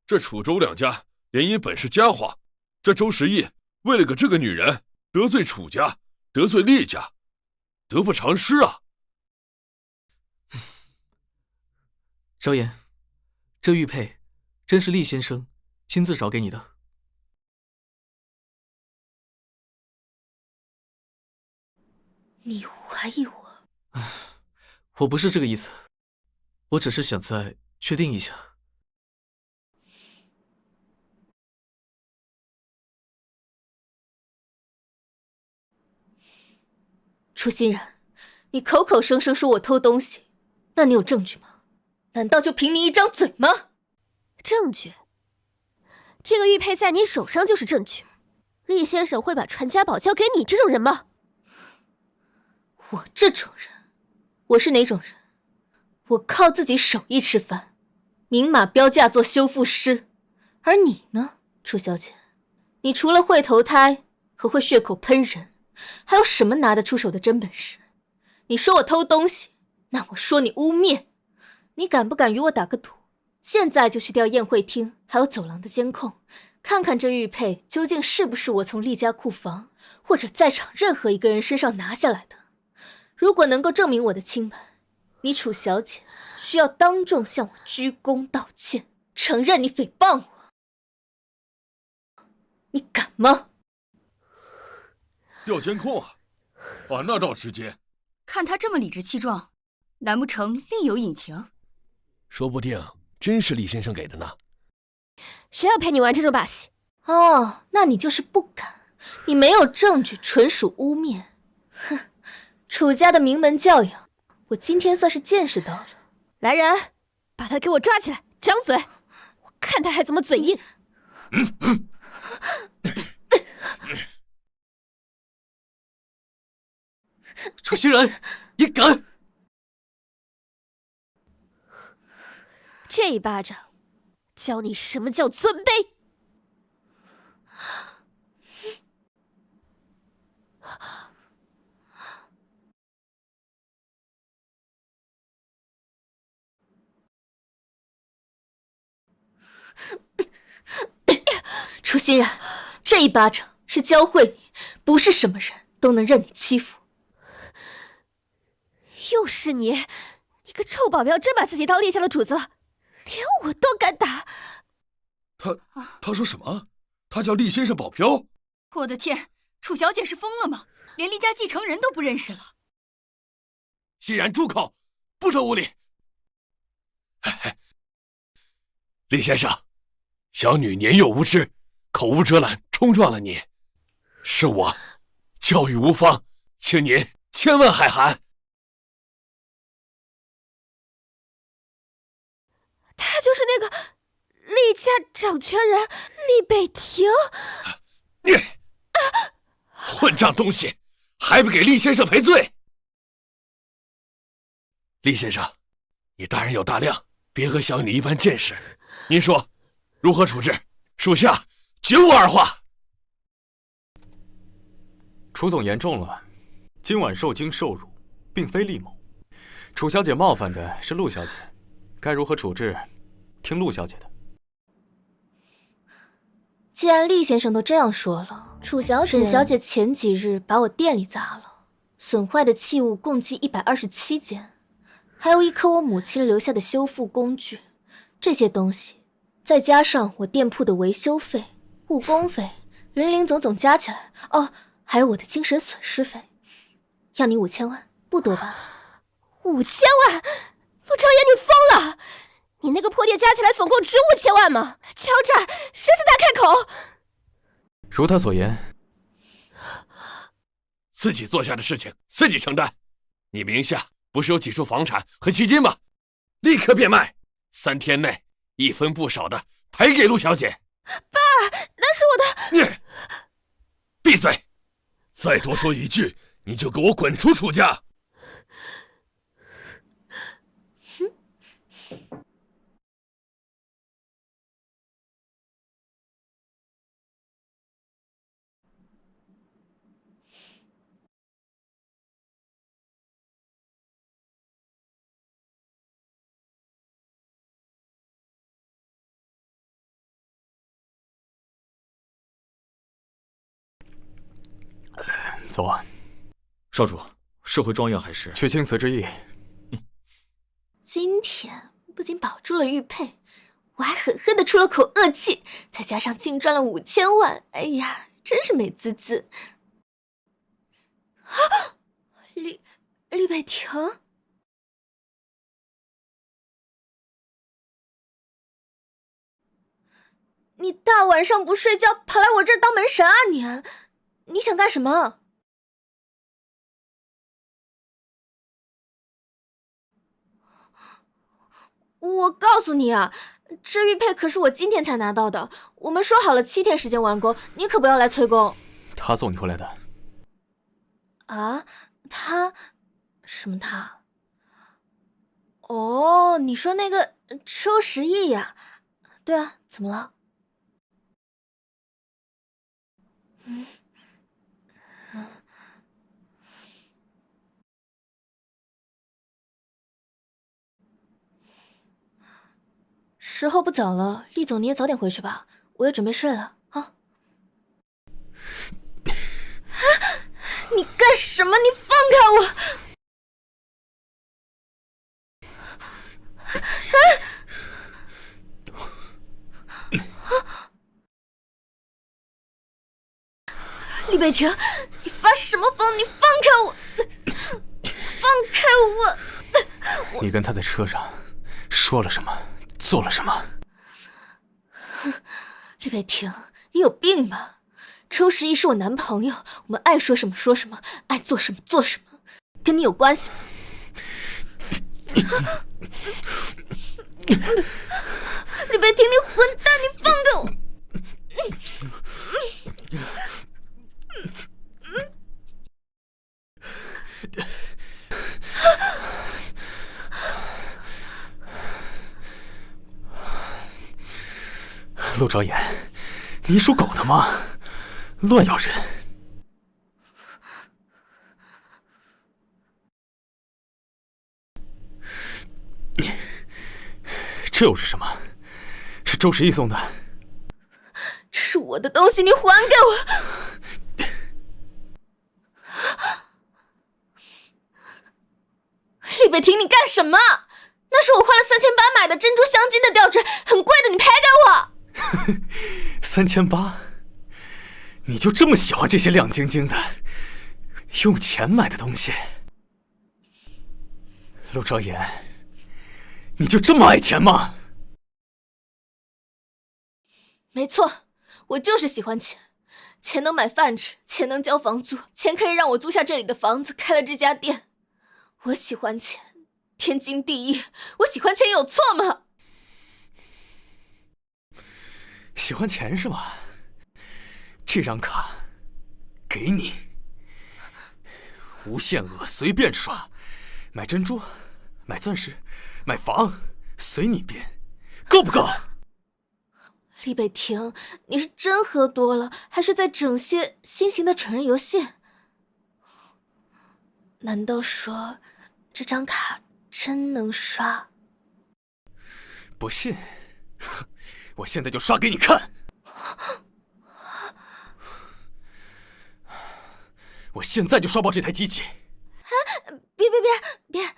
这楚周两家联姻本是佳话，这周时义为了个这个女人得罪楚家，得罪厉家，得不偿失啊！昭言，这玉佩真是厉先生亲自找给你的？你怀疑我？我不是这个意思，我只是想再确定一下。楚欣然，你口口声声说我偷东西，那你有证据吗？难道就凭你一张嘴吗？证据？这个玉佩在你手上就是证据。厉先生会把传家宝交给你这种人吗？我这种人，我是哪种人？我靠自己手艺吃饭，明码标价做修复师。而你呢，楚小姐，你除了会投胎和会血口喷人，还有什么拿得出手的真本事？你说我偷东西，那我说你污蔑。你敢不敢与我打个赌？现在就去调宴会厅还有走廊的监控，看看这玉佩究竟是不是我从厉家库房或者在场任何一个人身上拿下来的。如果能够证明我的清白，你楚小姐需要当众向我鞠躬道歉，承认你诽谤我。你敢吗？调监控啊！那倒直接。看他这么理直气壮，难不成另有隐情？说不定真是厉先生给的呢。谁要陪你玩这种把戏？哦，那你就是不敢，你没有证据，纯属污蔑。哼，楚家的名门教养，我今天算是见识到了。来人，把他给我抓起来，张嘴，我看他还怎么嘴硬。楚熙然，你敢！这一巴掌，教你什么叫尊卑。楚欣然，这一巴掌是教会你，不是什么人都能任你欺负。又是你，你个臭保镖，真把自己当立夏的主子了，连我都敢打！他说什么？他叫厉先生保镖？我的天，楚小姐是疯了吗？连厉家继承人都不认识了。欣然，住口，不得无礼！厉先生，小女年幼无知，口无遮拦，冲撞了你，是我教育无方，请您千万海涵。他就是那个厉家掌权人厉北庭。你混账东西，还不给厉先生赔罪！厉先生，你大人有大量，别和小女一般见识。您说如何处置？属下绝无二话。楚总言重了，今晚受惊受辱，并非厉某。楚小姐冒犯的是陆小姐，该如何处置，听陆小姐的。既然厉先生都这样说了，沈小姐前几日把我店里砸了，损坏的器物共计127件，还有一颗我母亲留下的修复工具，这些东西再加上我店铺的维修费、误工费，零总加起来，哦，还有我的精神损失费，要你5000万，不多吧？5000万？陆朝言，你疯了！你那个破店加起来总共值5000万吗？敲诈，狮子大开口！如他所言，自己做下的事情自己承担。你名下不是有几处房产和基金吗？立刻变卖，3天内1分不少的赔给陆小姐。爸，那是我的……你闭嘴！再多说一句，你就给我滚出楚家！走啊！少主，是回庄园还是？去青瓷之意。今天不仅保住了玉佩，我还狠狠的出了口恶气，再加上净赚了5000万，哎呀，真是美滋滋！啊，厉北庭，你大晚上不睡觉，跑来我这儿当门神啊你想干什么？我告诉你啊，这玉佩可是我今天才拿到的，我们说好了7天时间完工，你可不要来催工。他送你回来的。啊？他？什么他？哦，你说那个周时义呀？对啊，怎么了？时候不早了，厉总你也早点回去吧，我也准备睡了啊！你干什么？你放开我！厉北庭，你发什么疯？你放开我！放开我！你跟他在车上说了什么？做了什么？厉北庭，你有病吧？周时义是我男朋友，我们爱说什么说什么，爱做什么做什么，跟你有关系吗？李北庭，你混蛋，你放开我！陆昭言，你属狗的吗？乱咬人！这又是什么？是周时义送的？这是我的东西，你还给我！李北庭，你干什么？那是我花了3800买的珍珠镶金的吊坠，很贵的，你赔给我！3800，你就这么喜欢这些亮晶晶的、用钱买的东西？陆昭言，你就这么爱钱吗？没错，我就是喜欢钱。钱能买饭吃，钱能交房租，钱可以让我租下这里的房子，开了这家店。我喜欢钱，天经地义。我喜欢钱有错吗？喜欢钱是吗？这张卡给你，无限额，随便刷，买珍珠，买钻石，买房，随你便，够不够？李北庭，你是真喝多了，还是在整些新型的成人游戏？难道说这张卡真能刷？不信，我现在就刷给你看。我现在就刷爆这台机器！别！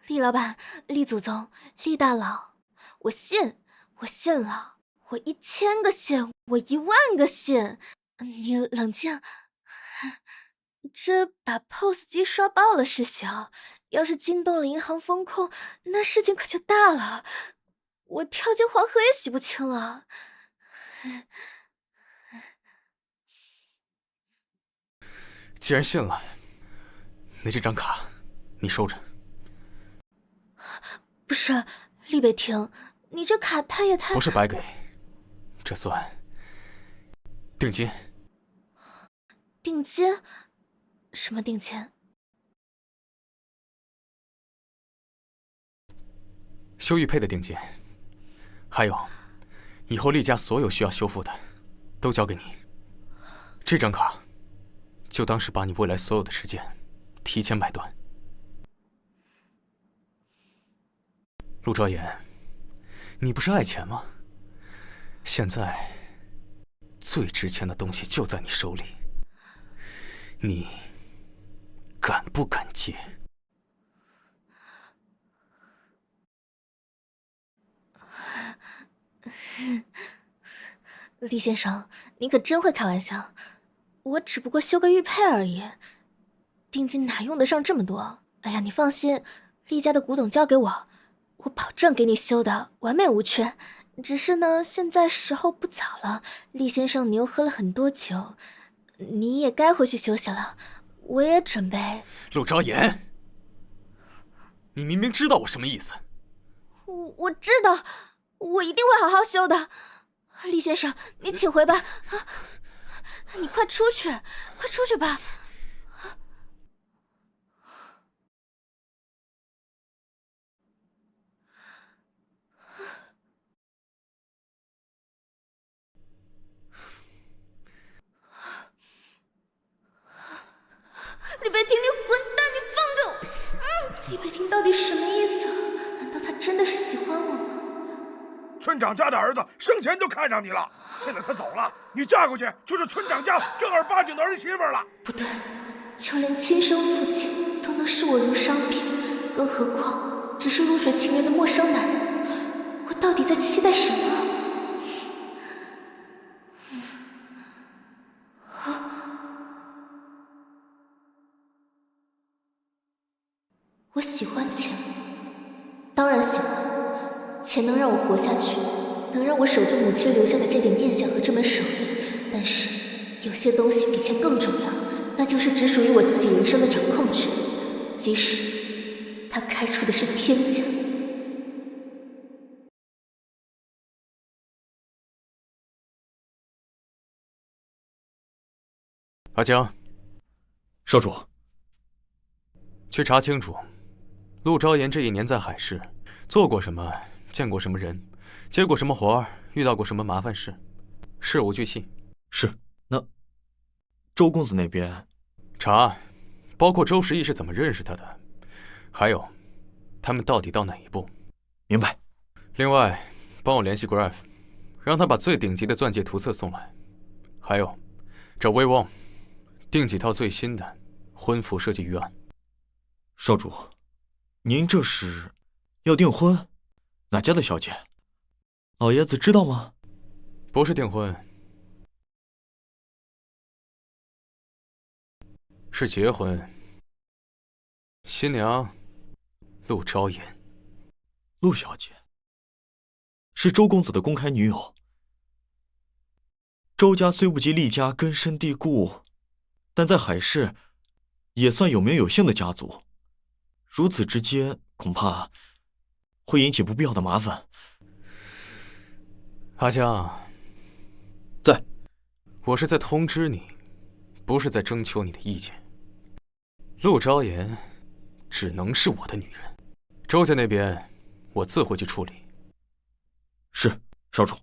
厉老板、厉祖宗、厉大佬，我信了，我1000个信，我10000个信。你冷静，这把 POS 机刷爆了是小，要是惊动了银行风控，那事情可就大了，我跳进黄河也洗不清了。既然信了，那这张卡你收着。不是，厉北庭，你这卡太……不是白给，这算定金。定金？什么定金？修玉佩的定金，还有以后厉家所有需要修复的，都交给你。这张卡就当是把你未来所有的时间提前买断。陆昭言，你不是爱钱吗？现在最值钱的东西就在你手里，你敢不敢接？厉先生，你可真会开玩笑。我只不过修个玉佩而已，定金哪用得上这么多？哎呀，你放心，厉家的古董交给我，我保证给你修的完美无缺。只是呢，现在时候不早了，厉先生你又喝了很多酒，你也该回去休息了。我也准备。陆昭言，你明明知道我什么意思。我知道，我一定会好好修的。厉先生，你请回吧。你快出去吧。李北庭，你混蛋，你放给我！李北庭到底什么意思？难道他真的是喜欢我吗？村长家的儿子生前就看上你了，现在他走了，你嫁过去就是村长家正儿八经的儿媳妇了。不对，就连亲生父亲都能视我如商品，更何况只是露水情缘的陌生男人呢？我到底在期待什么？我喜欢钱，当然喜欢。钱能让我活下去，能让我守住母亲留下的这点念想和这门手艺。但是，有些东西比钱更重要，那就是只属于我自己人生的掌控权。即使他开出的是天价。阿江，少主，去查清楚，陆昭言这一年在海市做过什么，见过什么人，接过什么活儿，遇到过什么麻烦事，事无巨细。是。那周公子那边查，包括周时义是怎么认识他的，还有他们到底到哪一步。明白。另外，帮我联系 Graf， 让他把最顶级的钻戒图册送来。还有，找威旺，订几套最新的婚服设计预案。少主，您这是要订婚？哪家的小姐？老爷子知道吗？不是订婚，是结婚。新娘陆昭言。陆小姐是周公子的公开女友。周家虽不及厉家根深蒂固，但在海市也算有名有姓的家族。如此直接，恐怕会引起不必要的麻烦。阿江，在，我是在通知你，不是在征求你的意见。陆昭言只能是我的女人，周家那边我自会去处理。是，少主，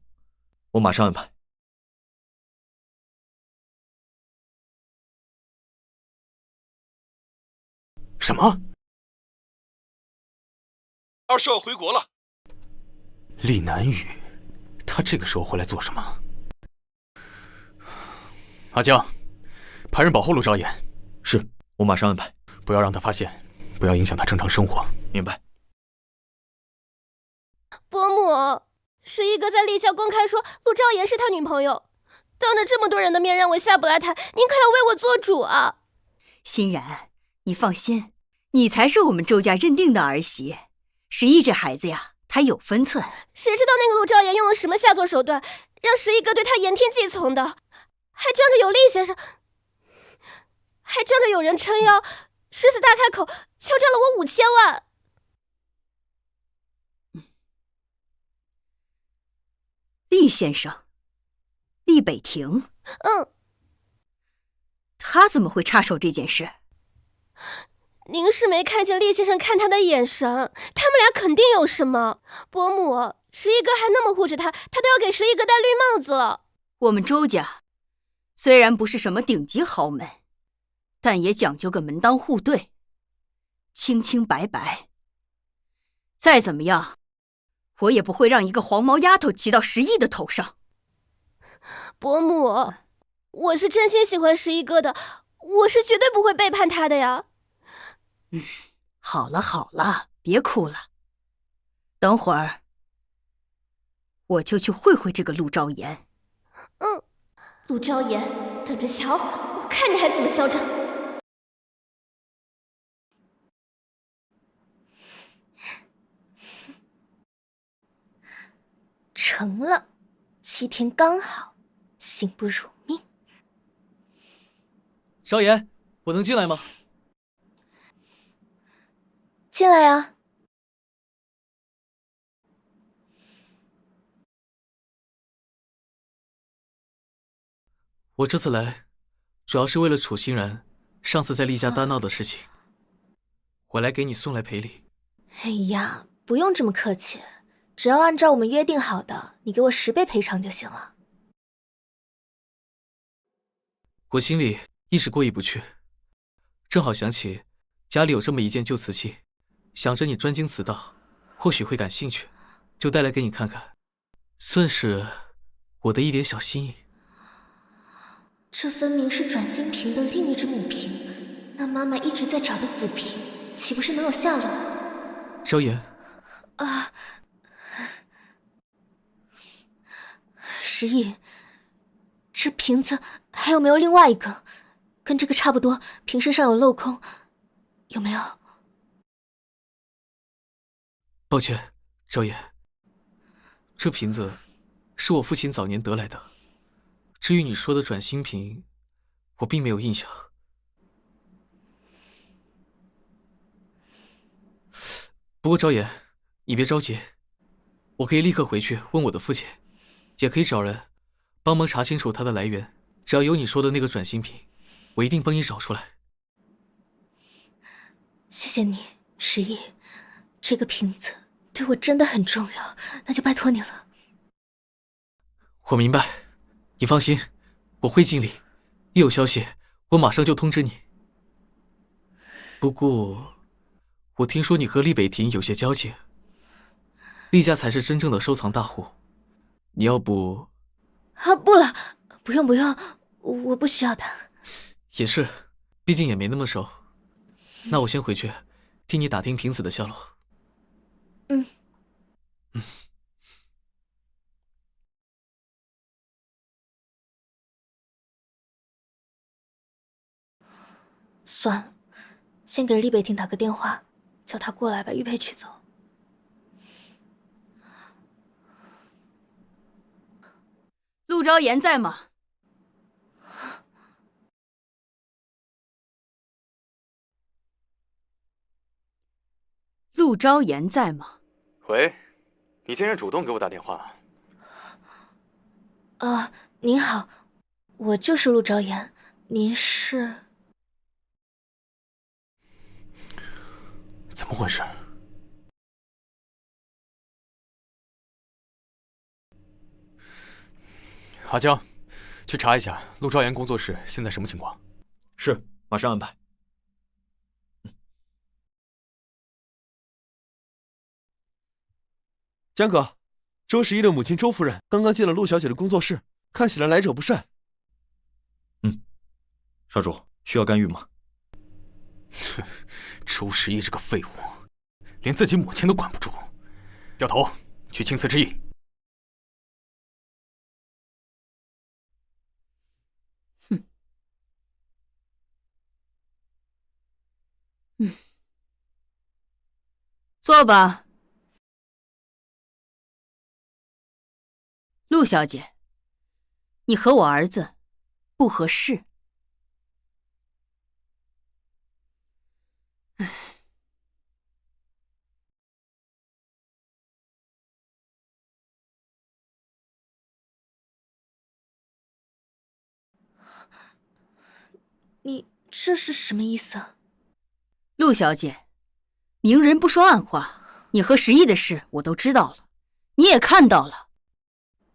我马上安排。什么？二少回国了。厉南雨，他这个时候回来做什么？阿江，派人保护陆昭言。是，我马上安排。不要让他发现，不要影响他正常生活。明白。伯母，十一哥在厉家公开说陆昭言是他女朋友，当着这么多人的面让我下不来台，您可要为我做主啊！欣然，你放心，你才是我们周家认定的儿媳。十一这孩子呀，他有分寸。谁知道那个陆昭言用了什么下作手段，让十一哥对他言听计从的，还仗着有厉先生，还仗着有人撑腰，狮子大开口，敲诈了我5000万。厉先生，厉北庭。他怎么会插手这件事？您是没看见厉先生看他的眼神，他们俩肯定有什么。伯母，十一哥还那么护着他，他都要给十一哥戴绿帽子了。我们周家虽然不是什么顶级豪门，但也讲究个门当户对，清清白白。再怎么样，我也不会让一个黄毛丫头骑到十一的头上。伯母，我是真心喜欢十一哥的，我是绝对不会背叛他的呀。好了好了，别哭了。等会儿我就去会会这个陆昭言。陆昭言，等着瞧，我看你还怎么嚣张。成了，7天刚好，幸不辱命。昭言，我能进来吗？进来呀。我这次来，主要是为了楚欣然上次在厉家大闹的事情，我来给你送来赔礼。哎呀，不用这么客气，只要按照我们约定好的，你给我10倍赔偿就行了。我心里一直过意不去，正好想起家里有这么一件旧瓷器，想着你专精此道，或许会感兴趣，就带来给你看看，算是我的一点小心意。这分明是转心瓶的另一只母瓶，那妈妈一直在找的紫瓶，岂不是能有下落？昭言，十亿，这瓶子还有没有另外一个，跟这个差不多，瓶身上有镂空，有没有？抱歉，昭言，这瓶子是我父亲早年得来的。至于你说的转心瓶，我并没有印象。不过昭言，你别着急，我可以立刻回去问我的父亲，也可以找人帮忙查清楚它的来源。只要有你说的那个转型品，我一定帮你找出来。谢谢你，十一，这个瓶子对我真的很重要，那就拜托你了。我明白，你放心，我会尽力。一有消息，我马上就通知你。不过，我听说你和厉北庭有些交情，厉家才是真正的收藏大户，你要不……啊，不了，不用，我不需要它。也是，毕竟也没那么熟。那我先回去，替你打听瓶子的下落。嗯。算了，先给厉北庭打个电话，叫他过来把玉佩取走。陆昭言在吗？陆昭言在吗？喂，你竟然主动给我打电话。您好，我就是陆昭言，您是？怎么回事？阿江，去查一下陆昭言工作室现在什么情况。是，马上安排。江哥，周十一的母亲周夫人刚刚进了陆小姐的工作室，看起来来者不善。少主，需要干预吗？周十一这个废物，连自己母亲都管不住，掉头去青瓷之役。坐吧。陆小姐，你和我儿子不合适。你这是什么意思？陆小姐，明人不说暗话，你和十一的事我都知道了，你也看到了，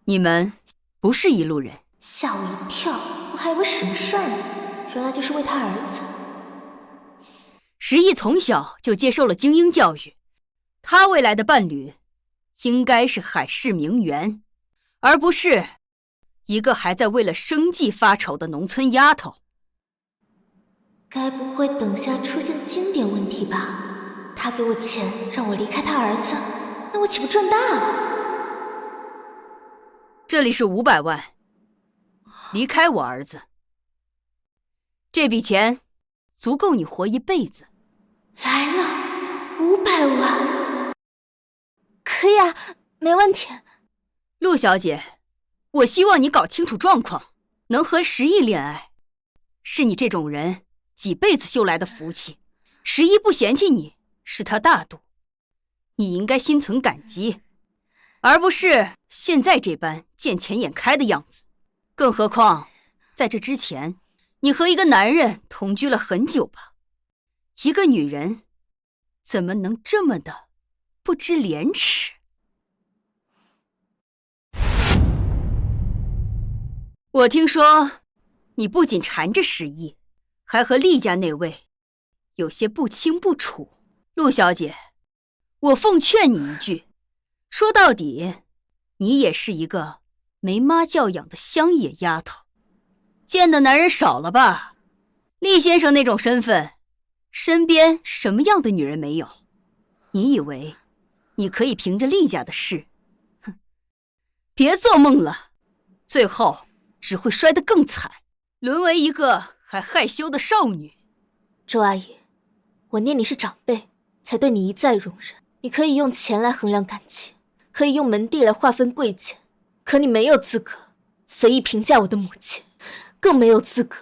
你们不是一路人。吓我一跳，我还以为什么事儿呢，原来就是为他儿子。十一从小就接受了精英教育，他未来的伴侣应该是海氏名媛，而不是一个还在为了生计发愁的农村丫头。该不会等下出现经典问题吧？他给我钱让我离开他儿子，那我岂不赚大了？这里是500万，离开我儿子，这笔钱足够你活一辈子。来了，500万，可以啊，没问题。陆小姐，我希望你搞清楚状况，能和十一恋爱，是你这种人几辈子修来的福气。十一不嫌弃你，是他大度，你应该心存感激，而不是现在这般见钱眼开的样子。更何况，在这之前，你和一个男人同居了很久吧？一个女人怎么能这么的不知廉耻？我听说，你不仅缠着十一，还和厉家那位有些不清不楚。陆小姐，我奉劝你一句，说到底，你也是一个没妈教养的乡野丫头，见的男人少了吧？厉先生那种身份，身边什么样的女人没有？你以为你可以凭着厉家的事？哼，别做梦了，最后只会摔得更惨，沦为一个还害羞的少女。周阿姨，我念你是长辈，才对你一再容忍。你可以用钱来衡量感情，可以用门第来划分贵贱，可你没有资格随意评价我的母亲，更没有资格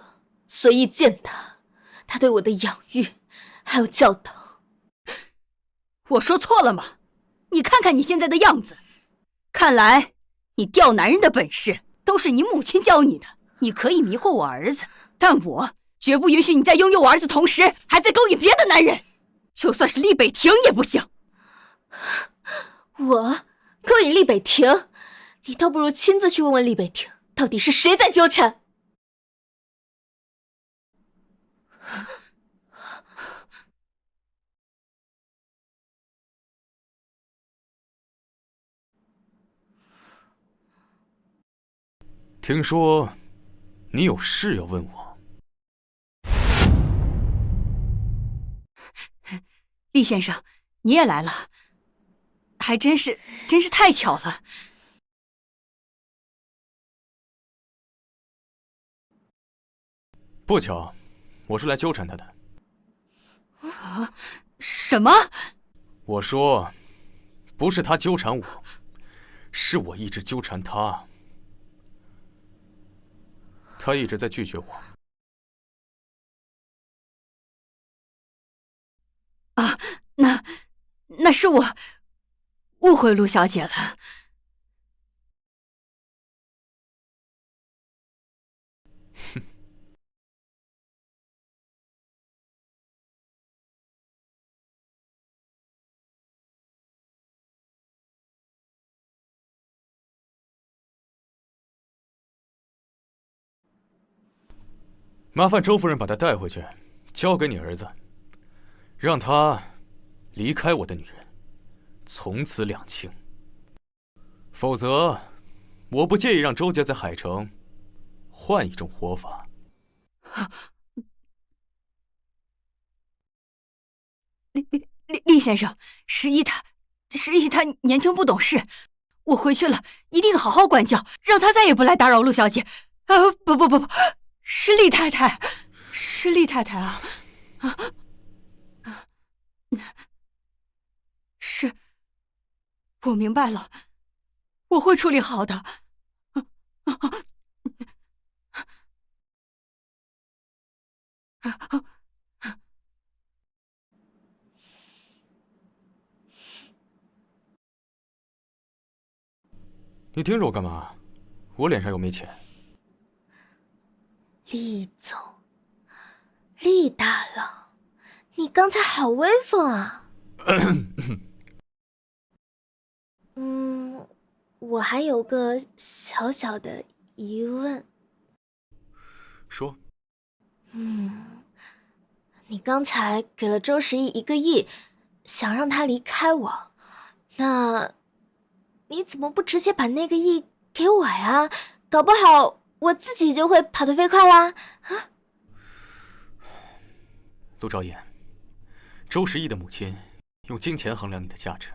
随意践踏她对我的养育还有教导。我说错了吗？你看看你现在的样子，看来你钓男人的本事都是你母亲教你的。你可以迷惑我儿子，但我绝不允许你在拥有我儿子同时还在勾引别的男人，就算是厉北庭也不行。我勾引厉北庭？你倒不如亲自去问问厉北庭，到底是谁在纠缠。听说你有事要问我。厉先生，你也来了，还真是太巧了。不巧，我是来纠缠他的。啊？什么？我说，不是他纠缠我，是我一直纠缠他。他一直在拒绝我。啊，那是我误会陆小姐了。哼。麻烦周夫人把她带回去，交给你儿子，让他离开我的女人，从此两清。否则，我不介意让周家在海城换一种活法。厉先生，十一他年轻不懂事，我回去了一定好好管教，让他再也不来打扰陆小姐。不，是厉太太，是厉太太啊！是，我明白了，我会处理好的。你盯着我干嘛？我脸上又没钱。厉总，厉大佬，你刚才好威风啊！我还有个小小的疑问。说。你刚才给了周十一1个亿，想让他离开我，那你怎么不直接把那个亿给我呀？搞不好我自己就会跑得飞快啦！啊！陆昭言，周十一的母亲用金钱衡量你的价值，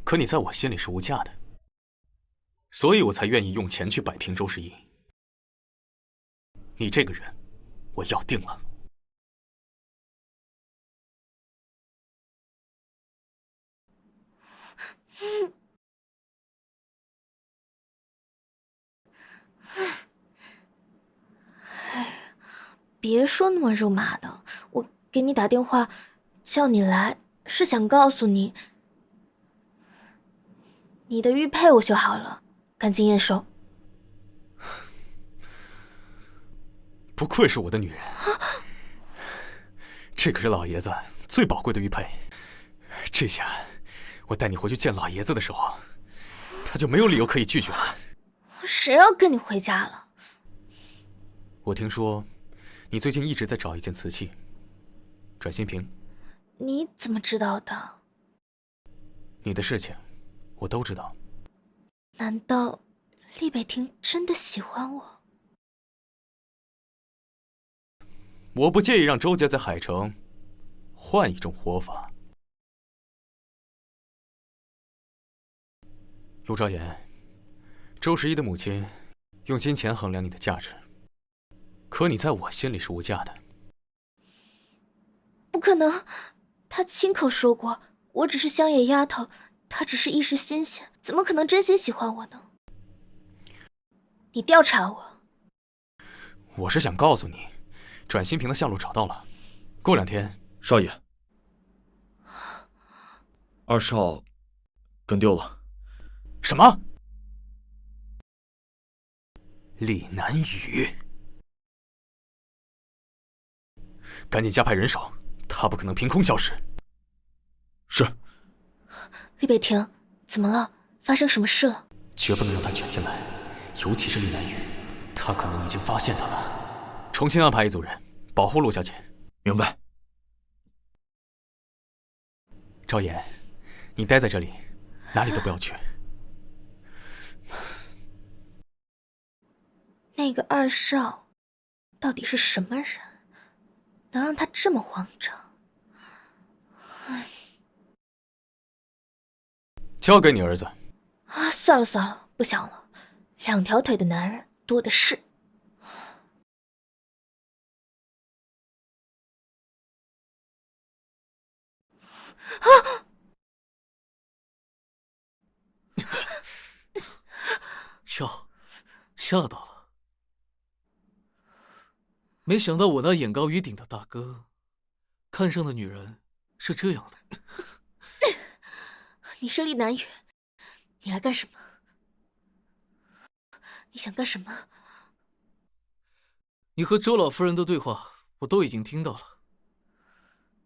可你在我心里是无价的，所以我才愿意用钱去摆平周十一。你这个人，我要定了。别说那么肉麻的，我给你打电话叫你来，是想告诉你，你的玉佩我修好了，赶紧验收。不愧是我的女人，这可是老爷子最宝贵的玉佩。这下我带你回去见老爷子的时候，他就没有理由可以拒绝了。谁要跟你回家了？我听说你最近一直在找一件瓷器，转心瓶。你怎么知道的？你的事情我都知道。难道厉北庭真的喜欢我？我不介意让周家在海城换一种活法。陆昭言，周十一的母亲用金钱衡量你的价值，可你在我心里是无价的。不可能，他亲口说过，我只是乡野丫头，他只是一时新鲜，怎么可能真心喜欢我呢？你调查我？我是想告诉你，转心瓶的下落找到了，过2天。少爷，二少跟丢了。什么？厉南雨，赶紧加派人手，他不可能凭空消失。是。厉北庭，怎么了？发生什么事了？绝不能让他卷进来，尤其是厉南雨，他可能已经发现他了。重新安排一组人保护陆小姐。明白。赵岩，你待在这里，哪里都不要去。那个二少到底是什么人，能让他这么慌张？唉，交给你儿子。啊，算了算了，不想了。2条腿的男人多的是。啊！哟，吓到了。没想到我那眼高于顶的大哥，看上的女人是这样的。你是厉南雨，你来干什么？你想干什么？你和周老夫人的对话我都已经听到了。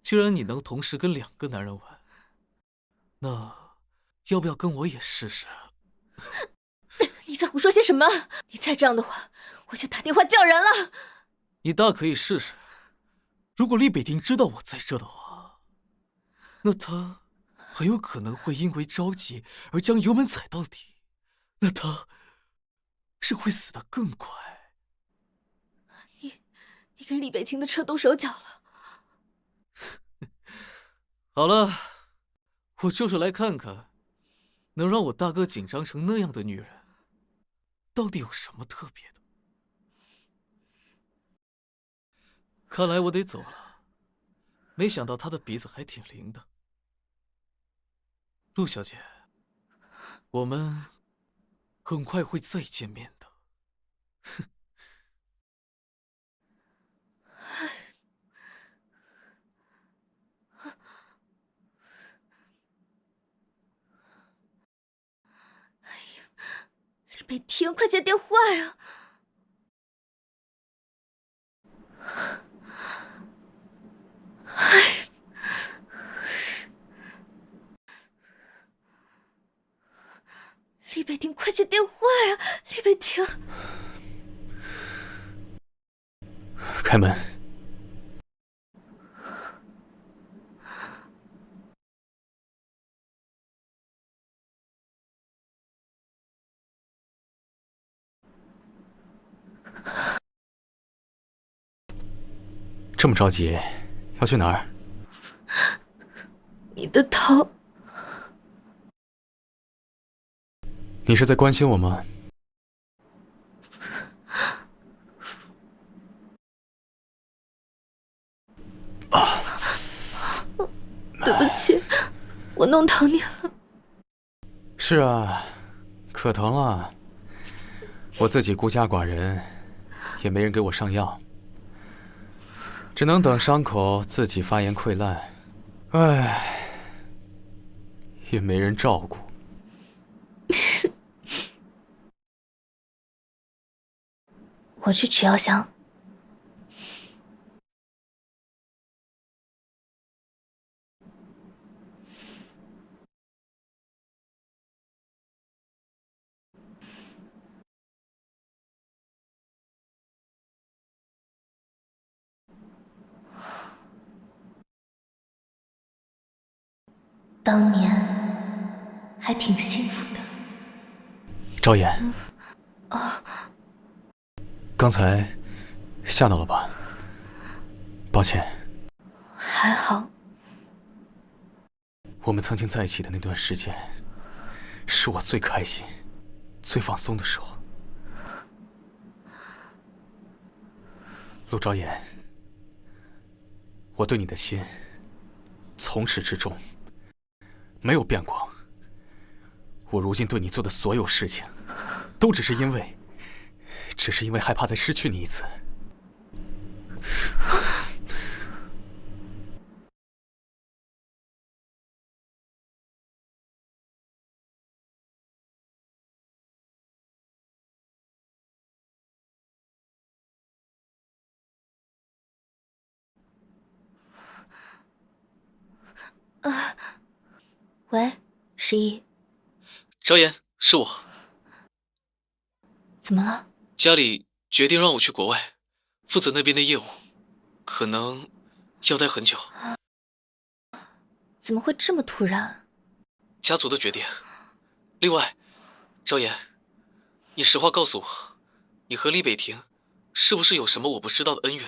既然你能同时跟2个男人玩，那要不要跟我也试试？你在胡说些什么？你再这样的话，我就打电话叫人了。你大可以试试。如果厉北庭知道我在这的话，那他很有可能会因为着急而将油门踩到底，那他是会死得更快。你跟厉北庭的车动手脚了。好了，我就是来看看，能让我大哥紧张成那样的女人，到底有什么特别的。看来我得走了，没想到他的鼻子还挺灵的。陆小姐，我们很快会再见面的。哼。厉北庭，快接电话呀！厉北庭，快接电话呀！厉北庭，开门。这么着急，要去哪儿？你的头。你是在关心我吗？对不起，我弄疼你了。是啊，可疼了。我自己孤家寡人，也没人给我上药，只能等伤口自己发炎溃烂。唉，也没人照顾。我去取药箱。当年还挺幸福的。赵岩，刚才吓到了吧？抱歉。还好。我们曾经在一起的那段时间，是我最开心、最放松的时候。陆昭言，我对你的心，从始至终没有变过。我如今对你做的所有事情，都只是因为害怕再失去你一次。喂，十一。昭言，是我。怎么了？家里决定让我去国外，负责那边的业务，可能要待很久。怎么会这么突然？家族的决定。另外，昭言，你实话告诉我，你和厉北庭是不是有什么我不知道的恩怨？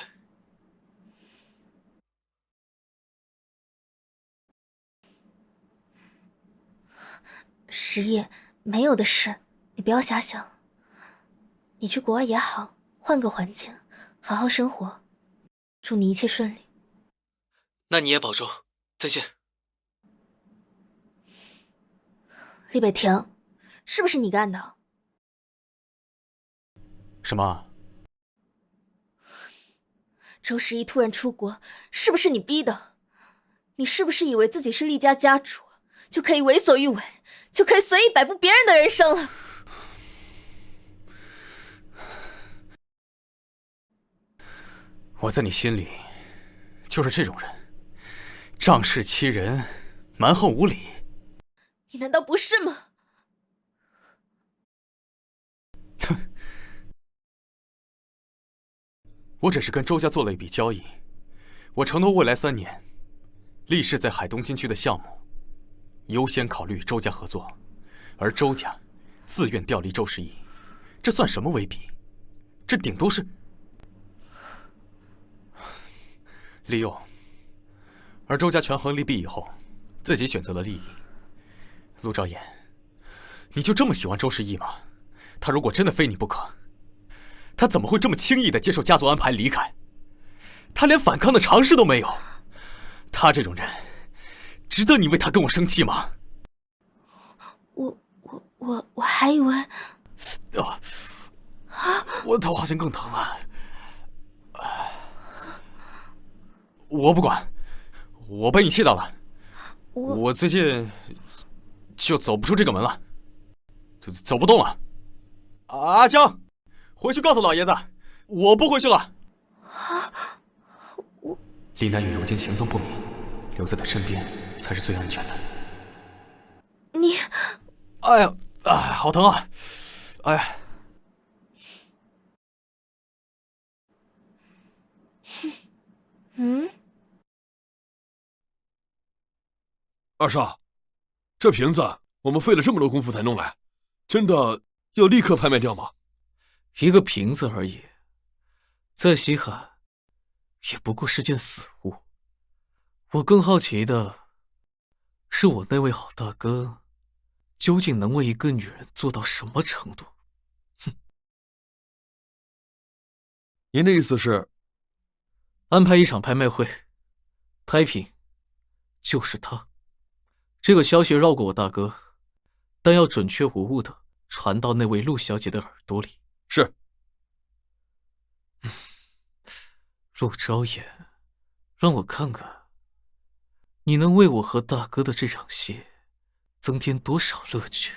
十一，没有的事，你不要瞎想。你去国外也好，换个环境，好好生活。祝你一切顺利。那你也保重，再见。厉北庭，是不是你干的？什么？周十一突然出国，是不是你逼的？你是不是以为自己是厉家家主，就可以为所欲为，就可以随意摆布别人的人生了？我在你心里就是这种人，仗势欺人，蛮横无理。你难道不是吗？我只是跟周家做了一笔交易，我承诺未来3年，厉氏在海东新区的项目优先考虑周家合作，而周家自愿调离周十一，这算什么威逼？这顶多是利用。而周家权衡利弊以后，自己选择了利益。陆昭言，你就这么喜欢周十一吗？他如果真的非你不可，他怎么会这么轻易地接受家族安排离开？他连反抗的尝试都没有。他这种人，值得你为他跟我生气吗？我还以为……我头好像更疼了。我不管，我被你气到了。我最近就走不出这个门了，走不动了。阿江，回去告诉老爷子，我不回去了。李南雨如今行踪不明，留在他身边才是最安全的。你，哎呀，好疼啊！哎呀，二少，这瓶子我们费了这么多功夫才弄来，真的要立刻拍卖掉吗？一个瓶子而已，再稀罕也不过是件死物。我更好奇的是，我那位好大哥究竟能为一个女人做到什么程度？哼！您的意思是，安排一场拍卖会，拍品就是他。这个消息绕过我大哥，但要准确无误的传到那位陆小姐的耳朵里。是。陆昭言，让我看看，你能为我和大哥的这场戏增添多少乐趣？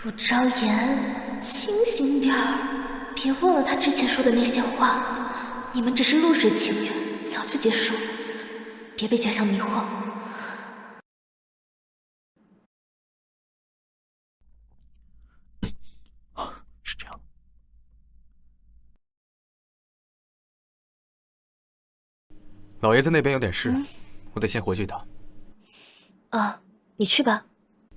陆昭言，清醒点儿，别忘了他之前说的那些话。你们只是露水情缘，早就结束了，别被假象迷惑。是这样。老爷子那边有点事，我得先回去一趟。你去吧。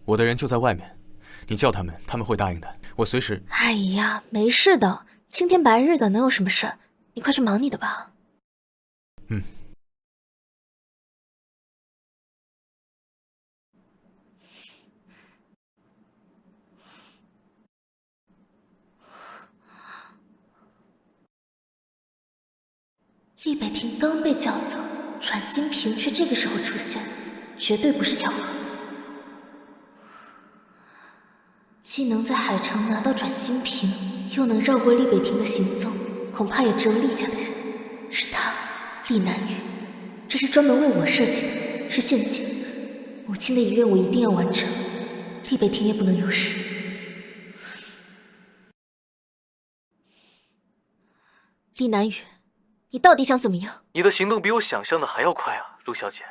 我的人就在外面。你叫他们，他们会答应的。我随时……哎呀，没事的，青天白日的，能有什么事？你快去忙你的吧。厉北庭刚被叫走，阮新平却这个时候出现，绝对不是巧合。既能在海城拿到转心瓶，又能绕过厉北庭的行踪，恐怕也只有厉家的人。是他，厉南雨。这是专门为我设计的，是陷阱。母亲的遗愿我一定要完成，厉北庭也不能有失。厉南雨，你到底想怎么样？你的行动比我想象的还要快啊，陆小姐，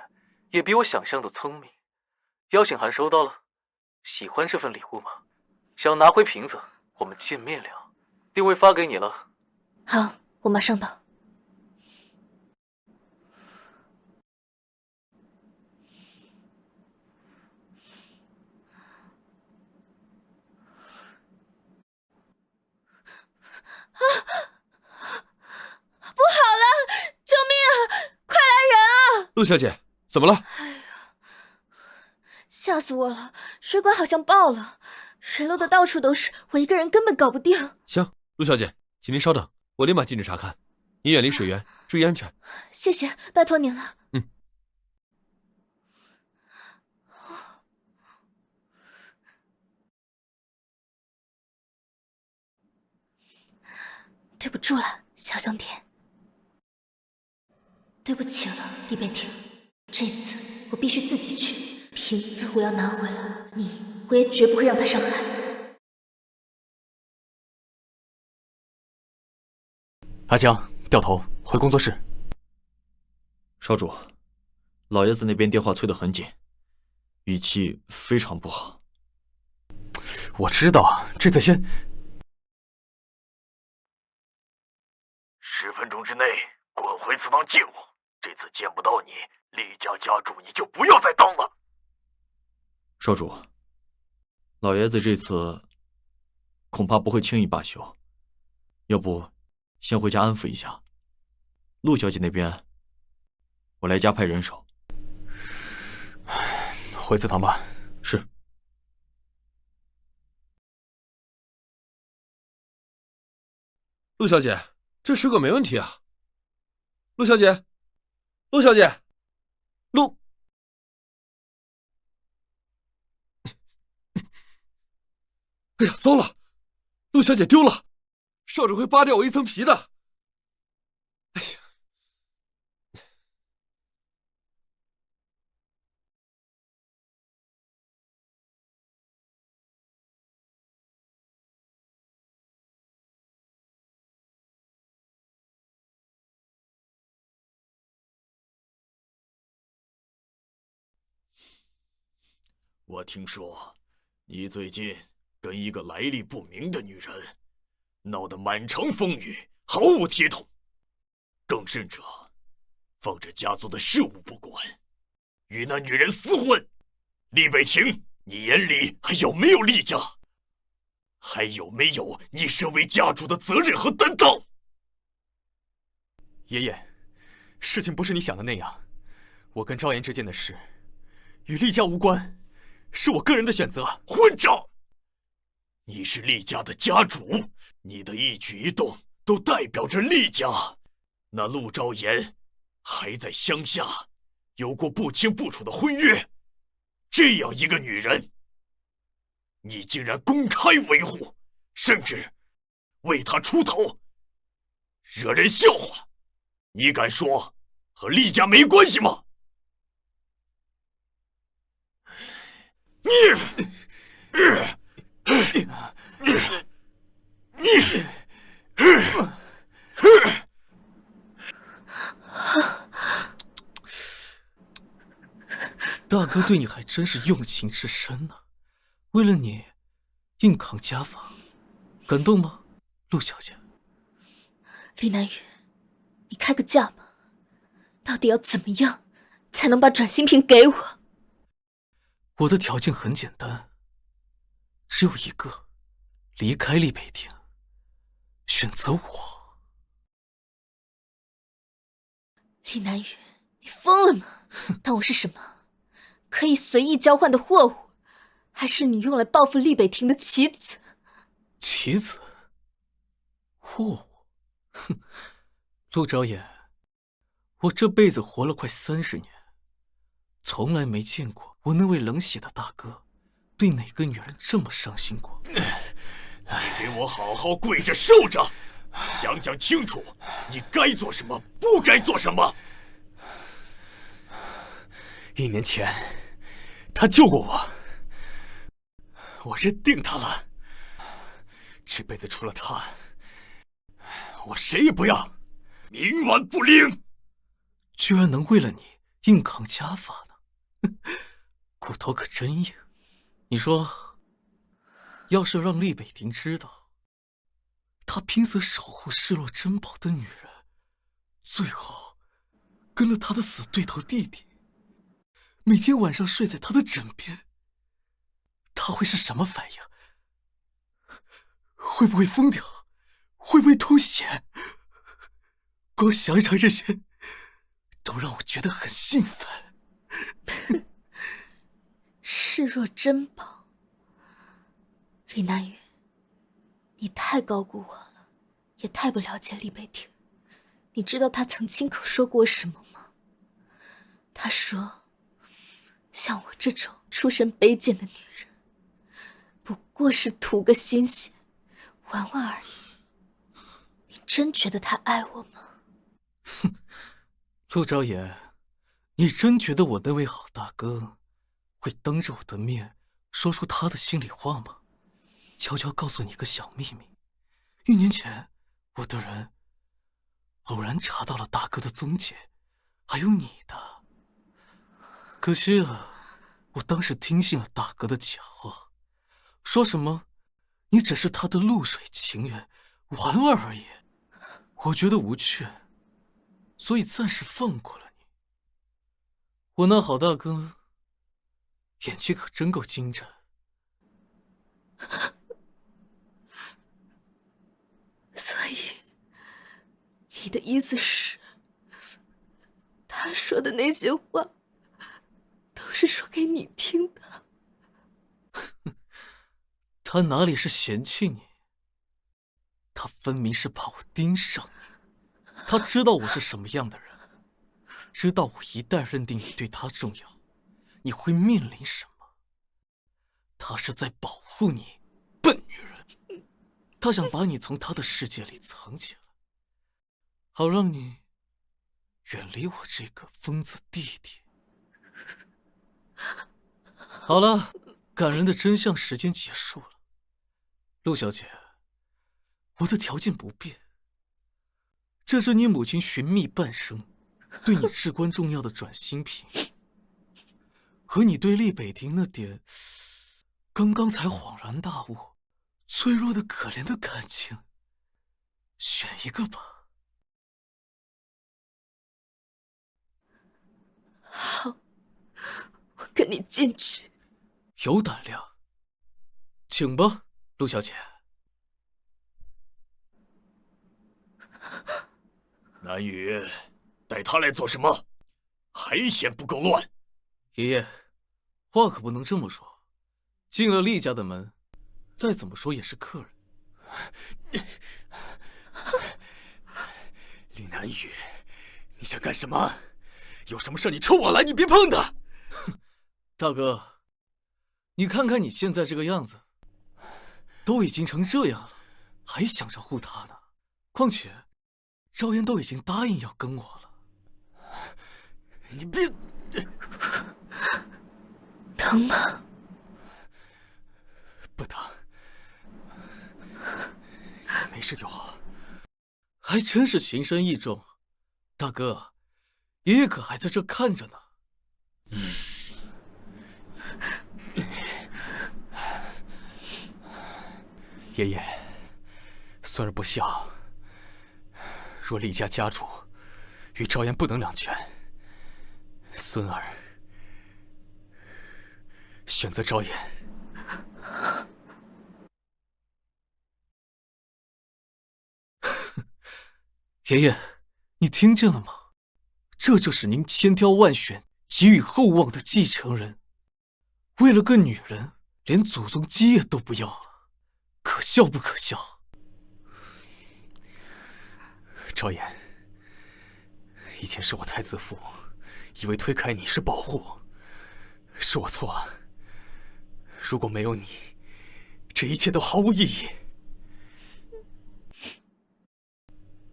也比我想象的聪明。邀请函收到了，喜欢这份礼物吗？想拿回瓶子，我们见面聊。定位发给你了。好，我马上到。不好了！救命啊！快来人啊！陆小姐，怎么了？吓死我了！水管好像爆了，水漏的到处都是，我一个人根本搞不定。行，陆小姐，请您稍等，我立马进去查看。你远离水源，注意安全。谢谢，拜托您了。对不住了，小兄弟。对不起了，厉北庭。这次我必须自己去，瓶子我要拿回来，我也绝不会让他伤害。阿强，掉头回工作室。少主，老爷子那边电话催得很紧，语气非常不好。我知道，这次先。10分钟之内滚回祠堂见我。这次见不到你，厉家家主你就不要再当了。少主，老爷子这次恐怕不会轻易罢休，要不先回家安抚一下。陆小姐那边，我来加派人手。回祠堂吧。是。陆小姐，这水管没问题啊。陆小姐，陆小姐，陆……哎呀，糟了！陆小姐丢了，少主会扒掉我一层皮的。哎呀！我听说你最近跟一个来历不明的女人闹得满城风雨，毫无体统，更甚者放着家族的事务不管，与那女人厮混。厉北庭，你眼里还有没有厉家？还有没有你身为家主的责任和担当？爷爷，事情不是你想的那样，我跟昭妍之间的事与厉家无关，是我个人的选择。混账！你是厉家的家主，你的一举一动都代表着厉家。那陆昭妍还在乡下有过不清不楚的婚约，这样一个女人，你竟然公开维护，甚至为她出头，惹人笑话。你敢说和厉家没关系吗？大哥对你还真是用情至深呢，为了你硬扛家访，感动吗，陆小姐？厉南雨，你开个价吧，到底要怎么样才能把转心瓶给我？我的条件很简单，只有一个，离开厉北庭，选择我。厉南雨，你疯了吗？当我是什么？可以随意交换的货物，还是你用来报复厉北庭的棋子？棋子？货物？哼，陆昭妍，我这辈子活了快30年，从来没见过我那位冷血的大哥对哪个女人这么伤心过。你给我好好跪着受着，想想清楚，你该做什么，不该做什么。1年前，他救过我，我认定他了。这辈子除了他，我谁也不要。冥顽不灵，居然能为了你硬扛家法呢，骨头可真硬。你说，要是让厉北庭知道，他拼死守护失落珍宝的女人，最后跟了他的死对头弟弟，每天晚上睡在他的枕边，他会是什么反应？会不会疯掉？会不会吐血？光想想这些，都让我觉得很兴奋。视若珍宝，李南雨，你太高估我了，也太不了解厉北庭。你知道他曾亲口说过什么吗？他说，像我这种出身卑贱的女人，不过是图个新鲜，玩玩而已。你真觉得他爱我吗？哼，陆昭言，你真觉得我那位好大哥会当着我的面说出他的心里话吗？悄悄告诉你个小秘密，1年前我的人偶然查到了大哥的踪迹，还有你的。可惜啊，我当时听信了大哥的假话，说什么你只是他的露水情缘，玩玩而已。我觉得无趣，所以暂时放过了你。我那好大哥演技可真够精湛。所以，你的意思是，他说的那些话，都是说给你听的？他哪里是嫌弃你，他分明是把我盯上你。他知道我是什么样的人，知道我一旦认定你对他重要，你会面临什么。他是在保护你，笨女人。他想把你从他的世界里藏起来，好让你远离我这个疯子弟弟。好了，感人的真相时间结束了。陆小姐，我的条件不变，这是你母亲寻觅半生，对你至关重要的转心品，和你对厉北庭那点刚刚才恍然大悟、脆弱的可怜的感情，选一个吧。好，我跟你进去。有胆量，请吧，陆小姐。南雨，带他来做什么？还嫌不够乱？爷爷，话可不能这么说。进了厉家的门，再怎么说也是客人。李南雨，你想干什么？有什么事你冲我来，你别碰他。大哥，你看看你现在这个样子，都已经成这样了，还想着护他呢。况且，昭言都已经答应要跟我了。你别，疼吗？不疼，没事就好。还真是情深意重，大哥，爷爷可还在这看着呢。爷爷，孙儿不孝，若厉家家主与昭言不能两全，孙儿选择昭言。爷爷，你听见了吗？这就是您千挑万选、寄予厚望的继承人，为了个女人，连祖宗基业都不要了，可笑不可笑？昭言，以前是我太自负，以为推开你是保护，是我错了。如果没有你，这一切都毫无意义。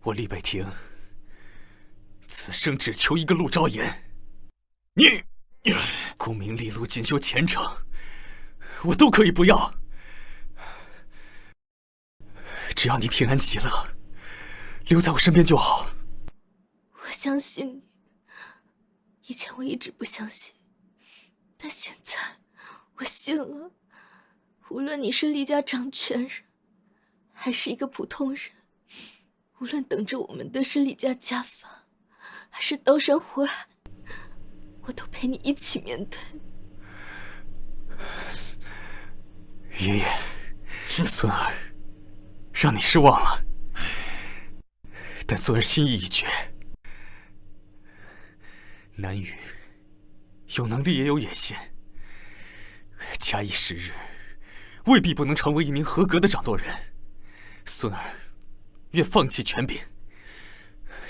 我厉北庭，此生只求一个陆昭言。你功名利禄、锦绣前程，我都可以不要，只要你平安喜乐，留在我身边就好。我相信你，以前我一直不相信，但现在我信了。无论你是厉家掌权人，还是一个普通人，无论等着我们的是厉家家法，还是刀山火海，我都陪你一起面对。爷爷，孙儿让你失望了，但孙儿心意已决。南羽有能力也有野心，假以时日，未必不能成为一名合格的掌舵人。孙儿愿放弃权柄，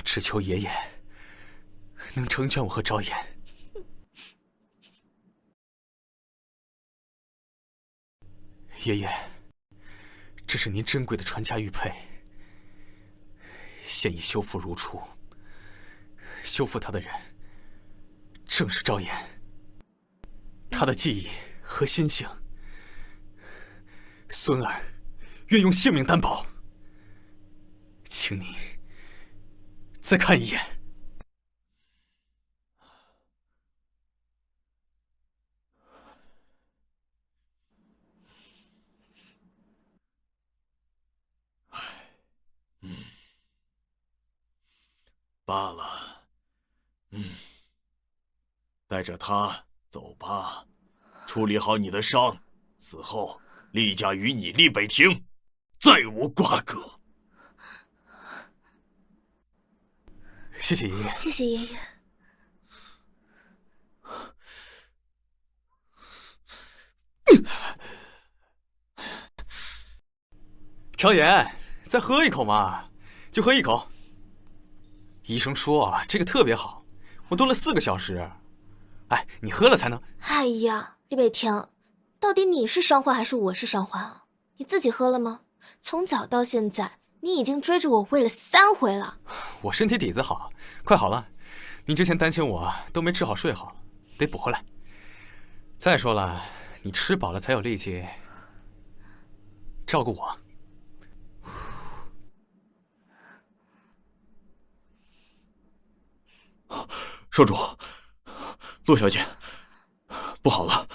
只求爷爷能成全我和昭言。爷爷，这是您珍贵的传家玉佩，现已修复如初。修复它的人正是昭言，他的记忆和心性，孙儿愿用性命担保。请你再看一眼。罢了，带着他走吧，处理好你的伤，此后厉家与你厉北庭再无瓜葛。谢谢爷爷。谢谢爷爷。昭言，再喝一口嘛，就喝一口。医生说啊，这个特别好，我炖了4个小时。哎，你喝了才能。哎呀，厉北庭，到底你是伤患还是我是伤患啊？你自己喝了吗？从早到现在，你已经追着我喂了3回了。我身体底子好，快好了。你之前担心我都没吃好睡好，得补回来。再说了，你吃饱了才有力气照顾我。少主，陆小姐，不好了！